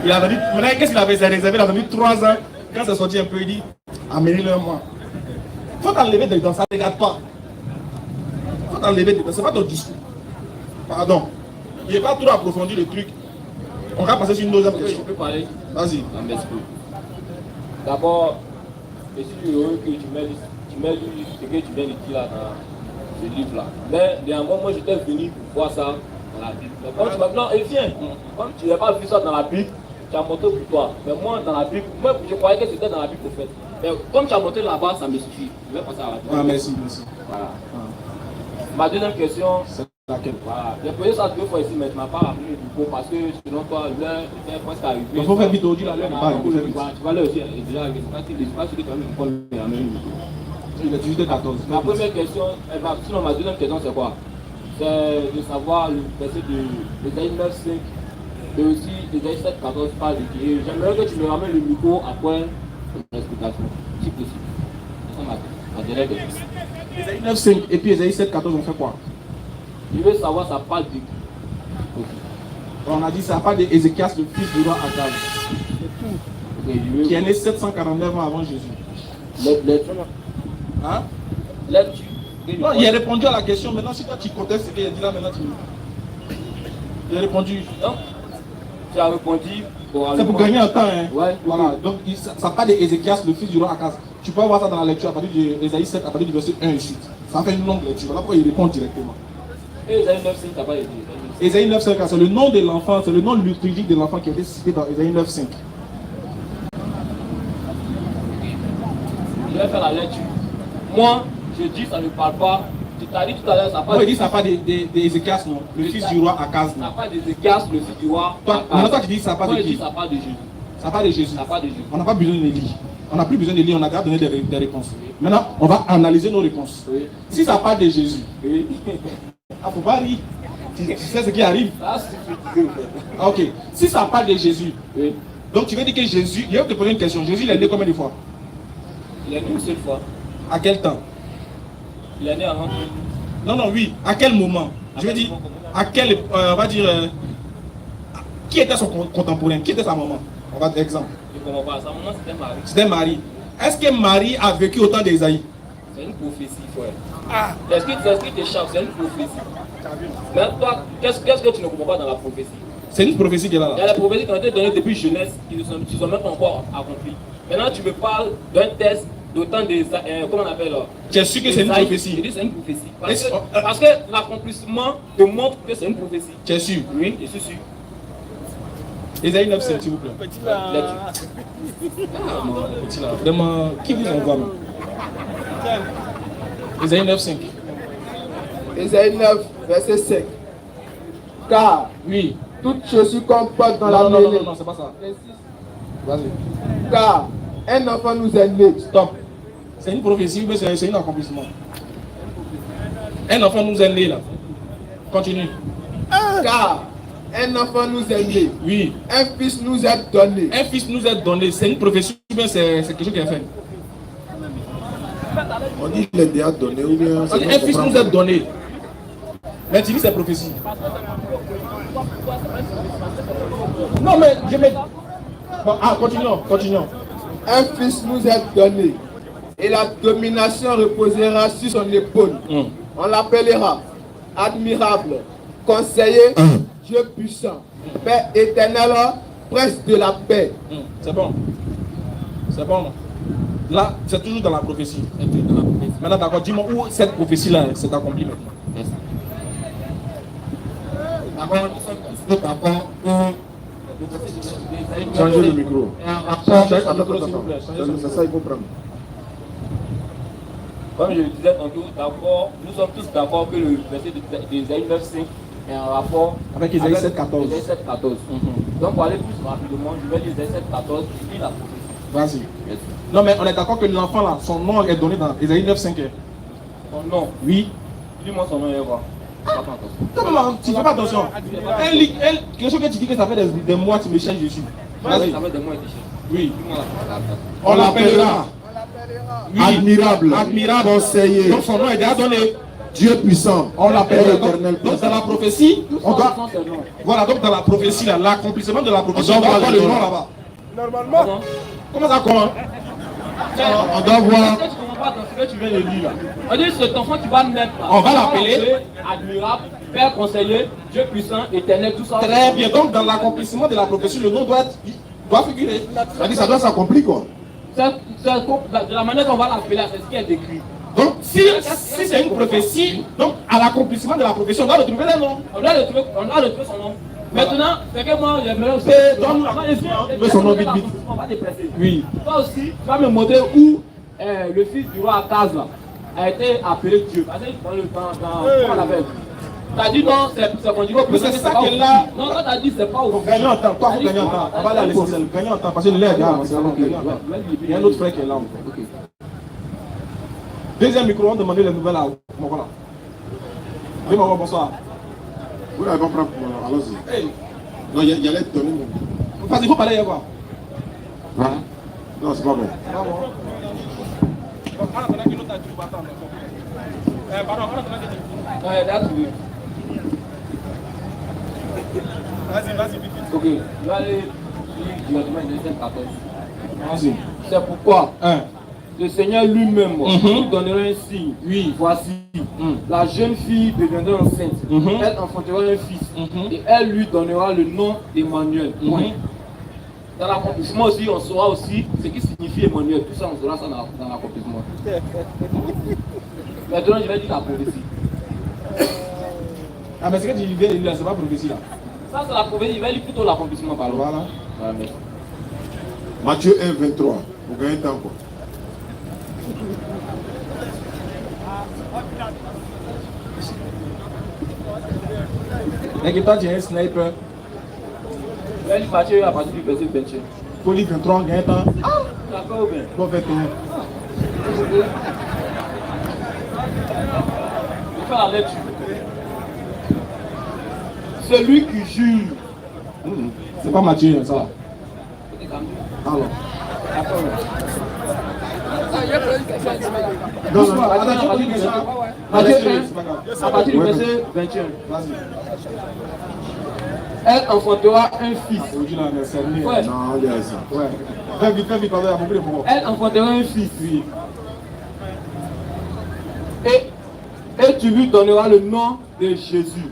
Il a attendu, maintenant qu'est-ce qu'il avait réservé? Il a attendu 3 ans. Quand c'est sorti un peu, il dit, amenez-le moi. Faut t'enlever dedans, ça ne regarde pas. Faut t'enlever dedans, c'est pas ton discours. Pardon. Il n'est pas trop approfondi le truc. On va passer sur une deuxième question. Je peux parler? Vas-y. D'abord, je suis heureux que tu mets ce que tu viens de dire là dans ce livre-là. Mais néanmoins, moi j'étais venu pour voir ça dans la Bible. Mais comme tu m'as dit, non, et viens, comme tu n'as pas vu ça dans la Bible, tu as monté pour toi. Mais moi, dans la Bible, moi je croyais que c'était dans la Bible au fait. Mais comme tu as monté là-bas, ça me suffit. Je vais passer à la Bible. Ah, merci. Voilà. Ma deuxième question, c'est laquelle? Voilà. J'ai posé ça 2 fois ici, mais tu ne m'as pas rappelé du coup parce que selon toi, l'heure était presque arrivée. Il faut faire vite aujourd'hui, là, l'heure n'est pas arrivée. Tu vas l'heure aussi, elle est déjà arrivée. Je ne sais pas si tu as mis une fois la même. Il est 18h14. Ma première question, sinon ma deuxième question, c'est quoi? C'est de savoir le verset de Ésaïe 9:5 et aussi Ésaïe 7:14 parle de Dieu. J'aimerais que tu me ramènes le micro après l'explication, si possible. C'est ma dernière question. Ésaïe 9:5 et puis Ésaïe 7:14, on fait quoi? Je veux savoir ça parle de... On a dit ça parle d'Ézéchias, le fils du roi Akaz, qui est né 749 ans avant Jésus. Hein? Non, il a répondu à la question. Maintenant, si toi tu contestes ce qu'il a dit là, maintenant tu... Il a répondu. Non. Tu as répondu. C'est pour gagner un temps. Hein? Ouais. Voilà. Donc, ça parle d'Ézéchias, le fils du roi Akaz. Tu peux voir ça dans la lecture à partir d'Ésaïe 7, à partir du verset 1 et 8. Ça fait une longue lecture. Voilà pourquoi il répond directement. Et Ésaïe 9:5, t'as pas dit. Ésaïe 9:5, c'est le nom de l'enfant, c'est le nom liturgique de l'enfant qui a été cité dans Ésaïe 9:5. Je vais faire la lecture. Moi, je dis ça ne parle pas. Tu t'as dit tout à l'heure, ça parle. Moi, il dit ça parle d'Ézéchias, non? Le fils du roi Akaz, non? Ça parle d'Ézéchias, le fils du roi. Toi, tu dis ça parle de qui? Ça parle de Jésus. Ça parle de Jésus. Ça parle de Jésus. On n'a pas besoin de lire. On n'a plus besoin de lire, on a déjà donné des réponses. Maintenant, on va analyser nos réponses. Oui. Si ça parle de Jésus, Oui. faut pas rire. Tu sais ce qui arrive? Ça suffit. Ok. Si ça parle de Jésus, Oui. donc tu veux dire que Jésus, il va te poser une question. Jésus, il est né combien de fois? Il est né une seule fois. À quel temps? Il est né avant. Non, oui. À quel moment? Je veux dire, à quel, on va dire, qui était son contemporain? Qui était sa maman? On va dire exemple. Je ne comprends pas. Sa maman, c'était Marie. C'était Marie. Est-ce que Marie a vécu au temps d'Ésaïe? C'est une prophétie, frère. Ah! Est-ce qu'il t'échappe? C'est une prophétie. Mais toi, qu'est-ce que tu ne comprends pas dans la prophétie? C'est une prophétie qui est là. Il y a la prophétie qui ont été donnée depuis jeunesse, qui ne sont même pas encore accomplies. Maintenant, tu me parles d'un test d'autant des... comment on appelle là? Tu es sûr que c'est une prophétie? Je dis c'est une prophétie. Parce que l'accomplissement te montre que c'est une prophétie. Tu es sûr? Oui, je suis sûr. Ésaïe 9:5, s'il vous plaît. Vraiment, qui vous envoie? Ésaïe 9:5. Ésaïe 9, verset 5. Car Oui. toute chaussure qu'on porte dans la mêlée. Non, c'est pas ça. Vas-y. Car un enfant nous est né. Stop. C'est une prophétie, mais c'est un accomplissement. Un enfant nous est né là. Continue. Car un enfant nous est né. Oui. Un fils nous est donné. Un fils nous est donné. C'est une prophétie ou bien c'est quelque chose qui est fait? On dit qu'il est déjà donné ou bien... Un fils nous est donné. Mais tu dis c'est prophétie. Non mais je mets... Bon, continuons. Un fils nous est donné. Et la domination reposera sur son épaule. On l'appellera admirable, conseiller, Dieu puissant, Père éternel, prince de la paix. C'est bon. Là, c'est toujours dans la prophétie. Maintenant, d'accord, dis-moi où cette prophétie-là s'est accomplie maintenant. Changez le micro. Attends. C'est ça, il faut prendre. Comme je le disais tantôt, d'accord, nous sommes tous d'accord que le verset d'Ésaïe 9:5 un rapport avec Isaïe 7,14. Isaïe 7,14. Donc pour aller plus rapidement, je vais lire Isaïe 7,14 et la prophétie. Vas-y. Non mais on est d'accord que l'enfant là, son nom est donné dans Isaïe 9,5. Son nom? Oui. Dis-moi son nom et voir. Non, tu fais pas attention. Quelque chose que tu dis que ça fait des mois, tu me cherches dessus. Vas-y. Ça fait des mois et des cherches. Oui. On l'appellera admirable, admirable, conseiller. Donc son nom est déjà donné. Dieu puissant. On l'appelle éternel. Donc dans la prophétie, on doit. Voilà, donc dans la prophétie, là, l'accomplissement de la prophétie, on doit voir le nom là-bas. Normalement. Comment ça comment? On doit voir. Est-ce que tu comprends pas dans ce que tu viens de lire là? On dit cet enfant tu vas mettre là. On va l'appeler admirable, Père conseiller, Dieu puissant, éternel, tout ça. Très bien. Donc dans l'accomplissement de la prophétie, le nom doit figurer. C'est-à-dire ça doit s'accomplir quoi. De la manière qu'on va l'appeler, c'est ce qui est écrit. Donc si c'est une prophétie, donc à l'accomplissement de la prophétie, on doit retrouver le nom. On doit retrouver son nom. Maintenant, c'est que moi, j'aimerais aussi. Son nom vite vite. On va déplacer. Oui. Toi aussi, tu vas me montrer où le fils du roi Akaz là a été appelé Dieu. Parce que comment on l'appelle? T'as dit non, c'est qu'on dit que c'est ça que là. Non, toi t'as dit c'est pas au. Gagner en temps, toi faut gagner en temps. On va aller à l'essentiel. Gagner en temps parce que l'air est avancé. Il y a un autre frère qui est là. Deuxième micro, on demandait les nouvelles à Mokola. Oui, Moko, bonsoir. Vous n'avez pas prendre pour moi, allons-y. Non, il y allait te donner mon. Parce qu'il faut parler hier quoi. Non, c'est pas bon. Vas-y, vite. Ok, je vais aller directement à 14. Vas-y. C'est pourquoi le Seigneur lui-même nous donnera un signe. Oui. Voici, la jeune fille deviendra enceinte. Elle enfantera un fils. Et elle lui donnera le nom d'Emmanuel. Dans l'accomplissement aussi, on saura aussi ce qui signifie Emmanuel. Tout ça, on saura ça dans l'accomplissement. Maintenant, je vais dire la prophétie. Ah, mais ce que tu viens de lire, c'est pas prophétie là. Ça, c'est la prophétie. Je vais lire plutôt l'accomplissement par là. Voilà. Merci. Matthieu 1, 23. Vous gagnez temps quoi. Et que toi, tu es un sniper. Je vais lire Matthieu à partir du verset 21. Pour lire 23, on gagne temps. D'accord ou bien? Pour faire tourner. Je fais la lecture. Celui qui jure. C'est pas Matthieu, ça. Alors. À partir du verset 21. Elle enfantera un fils. Ouais. Elle enfantera un fils. Oui. Et tu lui donneras le nom de Jésus.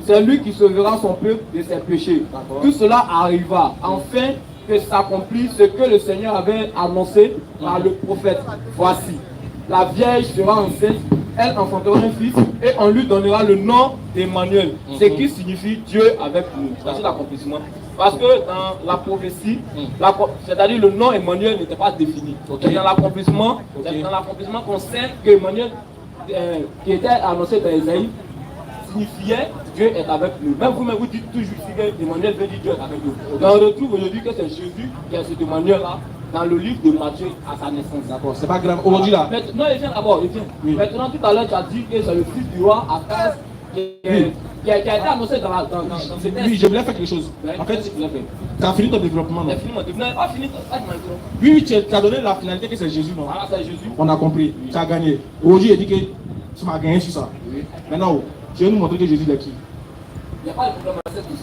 C'est lui qui sauvera son peuple de ses péchés. Tout cela arriva afin que s'accomplisse ce que le Seigneur avait annoncé par le prophète. Voici, la vierge sera enceinte, elle enfantera un fils et on lui donnera le nom d'Emmanuel, ce qui signifie Dieu avec nous. C'est l'accomplissement. Parce que dans la prophétie, c'est-à-dire le nom Emmanuel n'était pas défini. Et dans l'accomplissement, qu'on sait que Emmanuel, qui était annoncé dans Isaïe, signifiait Dieu est avec nous. Même vous-même vous dites toujours ici que Emmanuel veut dire Dieu est avec nous. Mais on retrouve aujourd'hui que c'est Jésus qui est cet Emmanuel-là dans le livre de Matthieu à sa naissance. D'accord, c'est pas grave. Aujourd'hui là. Non, il vient d'abord, il vient. Oui. Maintenant, tout à l'heure, tu as dit que c'est le fils du roi Akaz qui a été annoncé dans ce texte. Oui, je voulais faire quelque chose. En fait, tu as fini ton développement, non? J'ai fini mon développement. Pas fini, pas oui, tu as donné la finalité que c'est Jésus, non? Voilà, c'est Jésus. On a compris. Oui. Tu as gagné. Aujourd'hui, il dit que tu m'as gagné sur ça. Oui. Maintenant, je vais nous montrer que Jésus est qui. Il n'y a pas de problème, c'est tout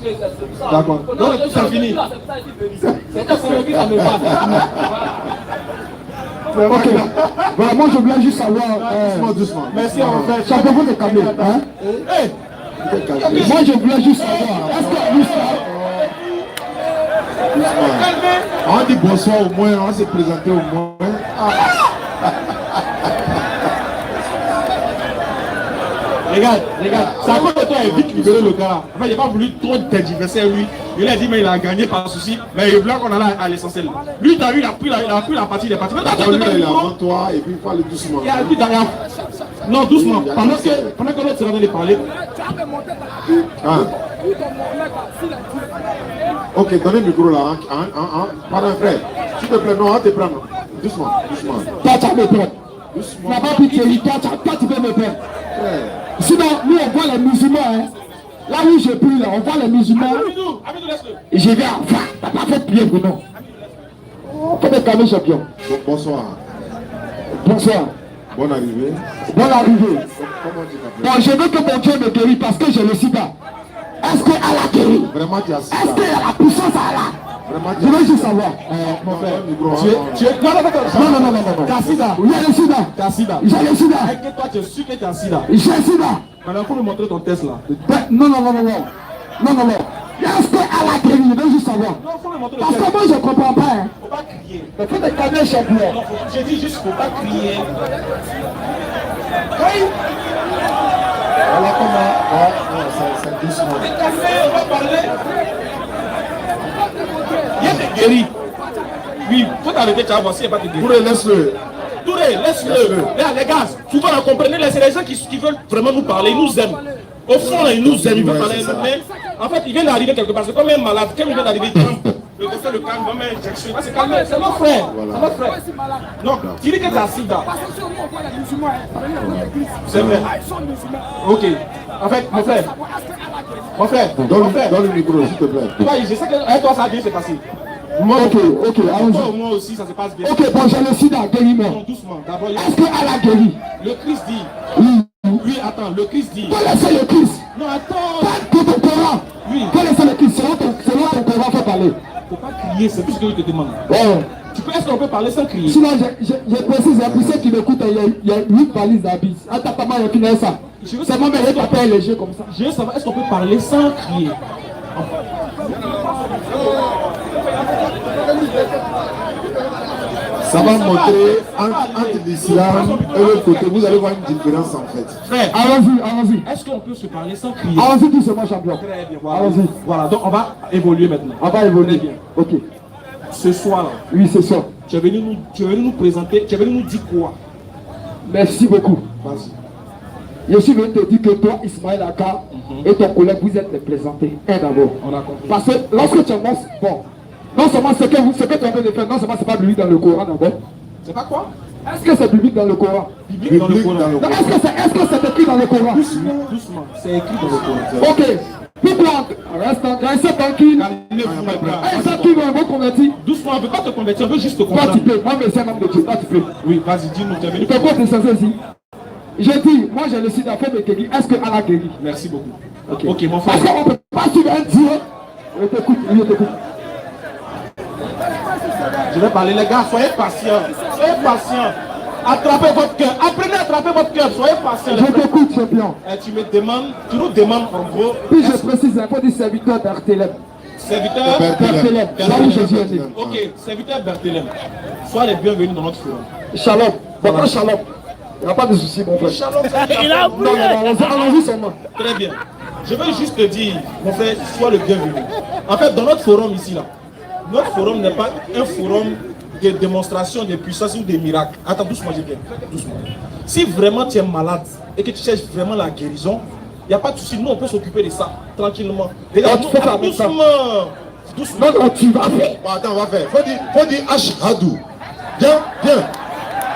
ça. D'accord. Donc, c'est fini. C'est ça qu'on ça me va. Ok. Voilà, moi je voulais juste savoir. Doucement. Merci, en fait. Ça peut vous calmer, hein? Moi je voulais juste savoir. Est-ce que lui on dit bonsoir au moins, on s'est présenté au moins. Regarde, c'est à cause de toi, il a vite libéré le gars. En fait, il n'a pas voulu trop tergiverser lui. Il a dit, mais il a gagné par souci. Mais il voulait qu'on allait à l'essentiel. Lui, t'as vu, il a pris la partie des parties. Lui, il est avant toi et puis il faut aller doucement. Il a dit derrière. Non, doucement. Pendant que l'autre est en train de parler. Ah. Ok, donnez le micro là. Pardon, frère. S'il te plaît, non, on va te prendre. Doucement, doucement. Toi, tu vas me prendre. Doucement. Ma pas pitié, toi, tu peux me prendre. Sinon, nous, on voit les musulmans. Hein. Là où je prie, là, on voit les musulmans. Et je vais enfin. T'as pas fait prier, Bruno. Faut te calmer, champion. Bonsoir. Bonsoir. Bonne arrivée. Bonne arrivée. Comment tu t'appelles? Bon, je veux que mon Dieu me guérisse parce que j'ai le sida. Est-ce qu'elle a guéri? Vraiment, tu as sida. Est-ce qu'il y a la puissance à Allah? Vraiment, Je veux juste savoir. Mon frère, Tu es... Non. T'as sida. Il y a le sida. T'as sida. J'ai le sida. Est-ce que toi, tu es sûr que t'as sida? J'ai le sida. Maintenant, il faut me montrer ton test là. Non. Est-ce qu'elle a guéri? Je veux juste savoir. Non, il faut me montrer le Parce test. que moi, je ne comprends pas. Hein. Faut pas crier. Il faut te calmer, champion. Non, j'ai dit juste, faut pas crier. Oui. Voilà comment. C'est doucement. On va parler. Il y a des guéris. Oui, faut t'arrêter, tu vas voir s'il n'y a pas de guéris. Touré, laisse-le. Touré, laisse-le. Les gars, souvent on comprenez, c'est les gens qui veulent vraiment nous parler, ils nous aiment. Au fond, là, ils nous aiment, ils veulent parler. Mais en fait, il vient d'arriver quelque part. C'est comme un malade. Quand il vient d'arriver, le docteur le calme, vraiment injection. C'est calmé, c'est mon frère. C'est mon frère. Donc, tu dis que tu as sida. C'est vrai. Ok. En fait, mon frère. Donne le micro, s'il te plaît. Toi, je sais que toi, ça a bien se passer. Moi, ok, allons-y. Moi aussi, ça se passe bien. Ok, bon, j'ai le sida, guéris-moi. Non, doucement. D'abord, Est-ce qu'elle a guéri? le Christ dit. Oui, attends, le Christ dit. Connaissez le Christ. Non, attends. Pas que ton Coran. Oui. Connaissez le Christ. Selon ton Coran, faut parler. Faut pas crier, c'est tout ce que je te demande. Oh. Est-ce qu'on peut parler sans crier? Sinon, je précise, pour ceux qui m'écoutent, il y a 8 valises d'habits. Attends, pas mal, il y a ça. C'est moi, mais il pas payé léger comme ça. Je veux savoir, est-ce qu'on peut parler sans crier? Ça va montrer entre l'islam et l'autre côté. Vous allez voir une différence en fait. Frère, allons-y. est-ce qu'on peut se parler sans crier? Allons-y doucement, champion. Très bien, voilà. Allons-y. Voilà, donc on va évoluer maintenant. On va évoluer. Très bien. Ok. Ce soir-là, Oui, c'est ça. tu es venu nous présenter, tu es venu nous dire quoi? Merci beaucoup. Vas-y. Je suis venu te dire que toi, Ismaël Aka, et ton collègue, vous êtes les présentés. Un d'abord. On a compris. Parce que lorsque tu annonces, bon, non seulement ce que tu es en train de faire, non seulement c'est pas biblique dans le Coran d'abord. C'est pas quoi? Est-ce que c'est biblique dans le Coran? Biblique dans le Coran. Non, est-ce que c'est écrit dans le Coran? Doucement, c'est écrit dans le Coran. Ok. Pourquoi? Restez tranquille. Est-ce qu'ils vont vous convertir? Doucement, on ne veut pas te convertir, on veut juste te Toi, tu comprendre. peux. Moi, mais c'est un homme de Dieu. Toi, tu peux. Oui, vas-y, dis-nous, tu es venu. Tu peux quoi te censé ici? J'ai dit, moi, j'ai le sida, faut me guérir. Est-ce que Allah guérit? Merci beaucoup. Ok, Ok, mon parce frère. qu'on ne peut pas suivre un Dieu. Je t'écoute. Je vais parler, les gars, soyez patients. Soyez patients. Attrapez votre cœur. Apprenez à attraper votre cœur. Soyez patients. Je t'écoute, champion. Et tu nous demandes en gros. Puis je précise un peu du serviteur d'Artélème. Serviteur Berthelem. Là où Jésus est né. Ok, serviteur Berthelem. Sois les bienvenus dans notre forum. Shalom. Bon, shalom. Il n'y a pas de souci, mon frère. Shalom. Il a allons-y seulement. Très bien. Je veux juste te dire, mon frère, sois le bienvenu. En fait, dans notre forum ici, là, notre forum n'est pas un forum de démonstration de puissance ou de miracles. Attends, doucement, je viens. Doucement. Si vraiment tu es malade et que tu cherches vraiment la guérison, il n'y a pas de souci. Nous, on peut s'occuper de ça tranquillement. Regarde, tu peux faire doucement. Doucement. Non, tu vas faire. Bon, attends, on va faire. Faut dire Ashhadu. Viens.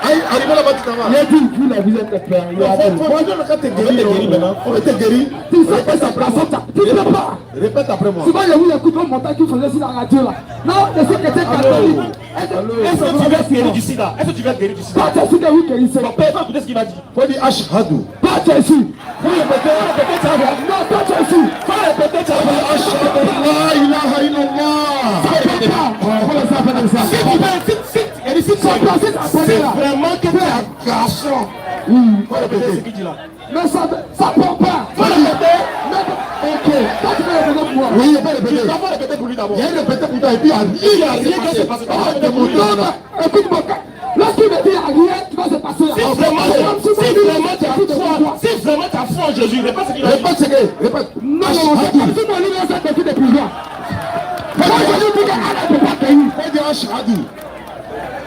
Arrivez là-bas, tu t'en vas. Il a dit, vous, là, vous êtes les pères. Il a dit, Faut dire quand t'es guéri maintenant. T'es guéri. tu sais sa place, tu ne peux pas. Répète après moi. Souvent, il y a eu les coups de montagne qui faisaient sur la radio là. Non, je sais que t'es catholique. Est-ce que tu vas guérir du sida? Est-ce que tu vas guérir du sida? Toi, tu as su que oui, qu'il s'est. Ton père va écouter ce qu'il va dire. Faut dire Ashhadu. Toi, tu as su. Faut répéter, ça va. Non, toi, tu as su. Faut répéter, ça va. Ashhadu la ilaha illallah. Ça ne peut pas. On va laisser faire de ça. C'est vraiment que tu es un garçon. Faut répéter ce qu'il dit là. Mais ça ne peut pas. Faut répéter. Ok. Toi, tu peux répéter pour moi. Oui, il faut répéter. Tu dois répéter pour lui d'abord. Il y a répété pour toi et puis il y a rien qui s'est passé. Écoute-moi. Lorsqu'il me dit il n'y a rien qui va se passer là. Si vraiment tu as foi en Jésus, répète ce qu'il a dit. Répète ce que. Répète. Non, si mon livre est sorti de prison. Moi, je lui dis que Allah ne peut pas guérir. Faut dire Ashhadu.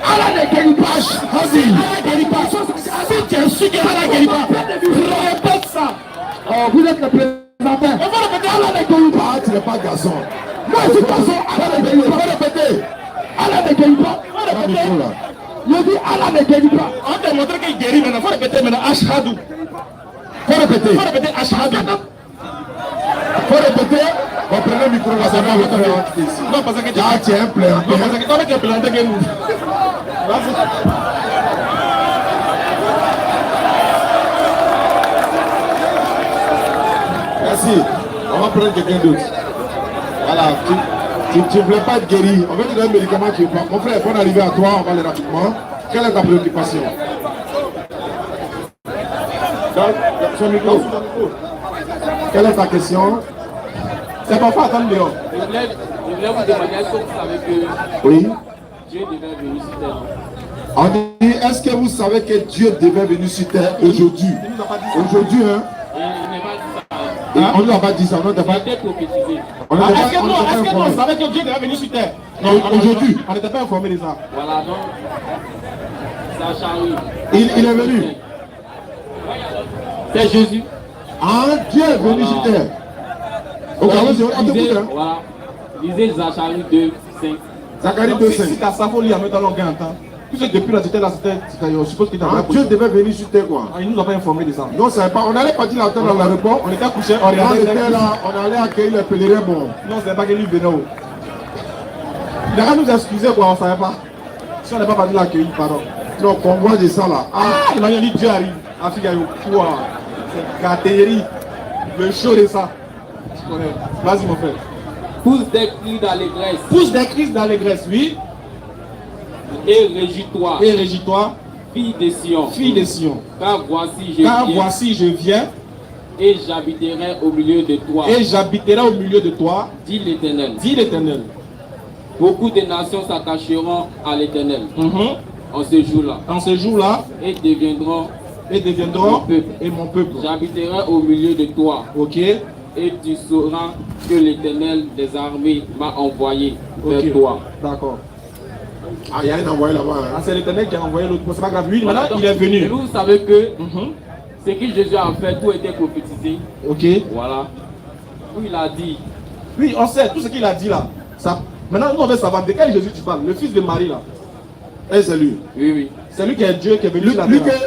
Allah ne guérit pas. Allah ne guérit pas. Si tu es sûr que Allah ne guérit pas. Répète ça. Oh, vous êtes le présentateur. On va répéter. Allah ne guérit pas. Ah, tu n'es pas garçon. Moi, je suis garçon. Allah ne guérit pas. Répétez. Allah ne guérit pas. Pas micro là. Je dis Allah ne guérit pas. On t'a montré qu'il guérit maintenant. Il faut répéter maintenant. Ashhadu. Faut répéter. Il faut répéter Ashhadu. Faut répéter. On prend le micro là, ça va vous faire ici. Non, parce que tu Ah, tu es un plein. non, parce que toi, tu es planté que nous. Vas-y. Merci. On va prendre quelqu'un d'autre. Voilà. Tu ne voulais pas être guéri. On va te donner un médicament qui est pas. Mon frère, bonne arrivée à toi. On va aller rapidement. Quelle est ta préoccupation? Son micro. Quelle est ta question? C'est pas pas attendre dehors. Je voulais vous demander, est-ce que vous savez que Oui. Dieu devait venir sur terre? On dit, est-ce que vous savez que Dieu devait venir sur terre aujourd'hui? Aujourd'hui, hein? Il n'est pas dit ça. Et on ne nous a pas dit ça. On ne t'a Il a pas. été prophétisé. On ne t'a Est-ce que pas nous, on informé. savait que Dieu devait venir sur terre? Non, aujourd'hui. On n'était pas informé de ça. Voilà, donc, ça charrie. Il est venu. C'est Jésus. Ah, Dieu est venu sur terre. Ok, allons-y, on t'écoute, hein. Voilà. Lisez Zacharie 2, 5. Zacharie Donc, si 2,5. t'as ça, faut lire en même temps, on gagne un temps. Tout ce depuis là, c'était là, je suppose qu'il t'a Ah, Dieu devait venir sur terre, quoi. Il nous a pas informé de ça. Non, ça pas. On allait partir là-dedans dans l'aéroport. On était couché, on On regardait. était là, on allait accueillir les pèlerins. Bon. Non, c'est pas que lui venait. Il a qu'à nous excuser, quoi, on savait pas. Si on n'est pas parti l'accueillir, pardon. Non, qu'on voit de ça là. Ah, il m'a dit Dieu arrive. Afrique, quoi. C'est catégorie. Le chaud de ça. Tu connais. Vas-y, mon frère. Pousse des cris d'allégresse Pousse des crises d'allégresse, oui. et régis-toi, Et régis-toi, fille de Sion. fille de Sion. Car voici, je Car viens voici, je viens et j'habiterai au milieu de toi, et j'habiterai au milieu de toi, dit l'Éternel. dit l'Éternel. Beaucoup de nations s'attacheront à l'Éternel en ce jour-là En ce jour-là, et deviendront et deviendront Mon peuple. et mon peuple. J'habiterai au milieu de toi Ok, et tu sauras que l'Éternel des armées m'a envoyé vers ok, toi. d'accord. Ah, il y a un envoyé là-bas. Ah, Hein. c'est l'Éternel qui a envoyé l'autre. C'est pas grave. Lui, maintenant, Donc, il est et venu. vous savez que Mhm. ce que Jésus a fait, tout était prophétisé. Ok. Voilà. Où il a dit, Oui, on sait tout ce qu'il a dit là. Ça. Maintenant, nous on veut savoir de quel Jésus tu parles. Le fils de Marie là. Et c'est lui. oui, oui. C'est lui qui est Dieu qui est venu sur la Lui terre. que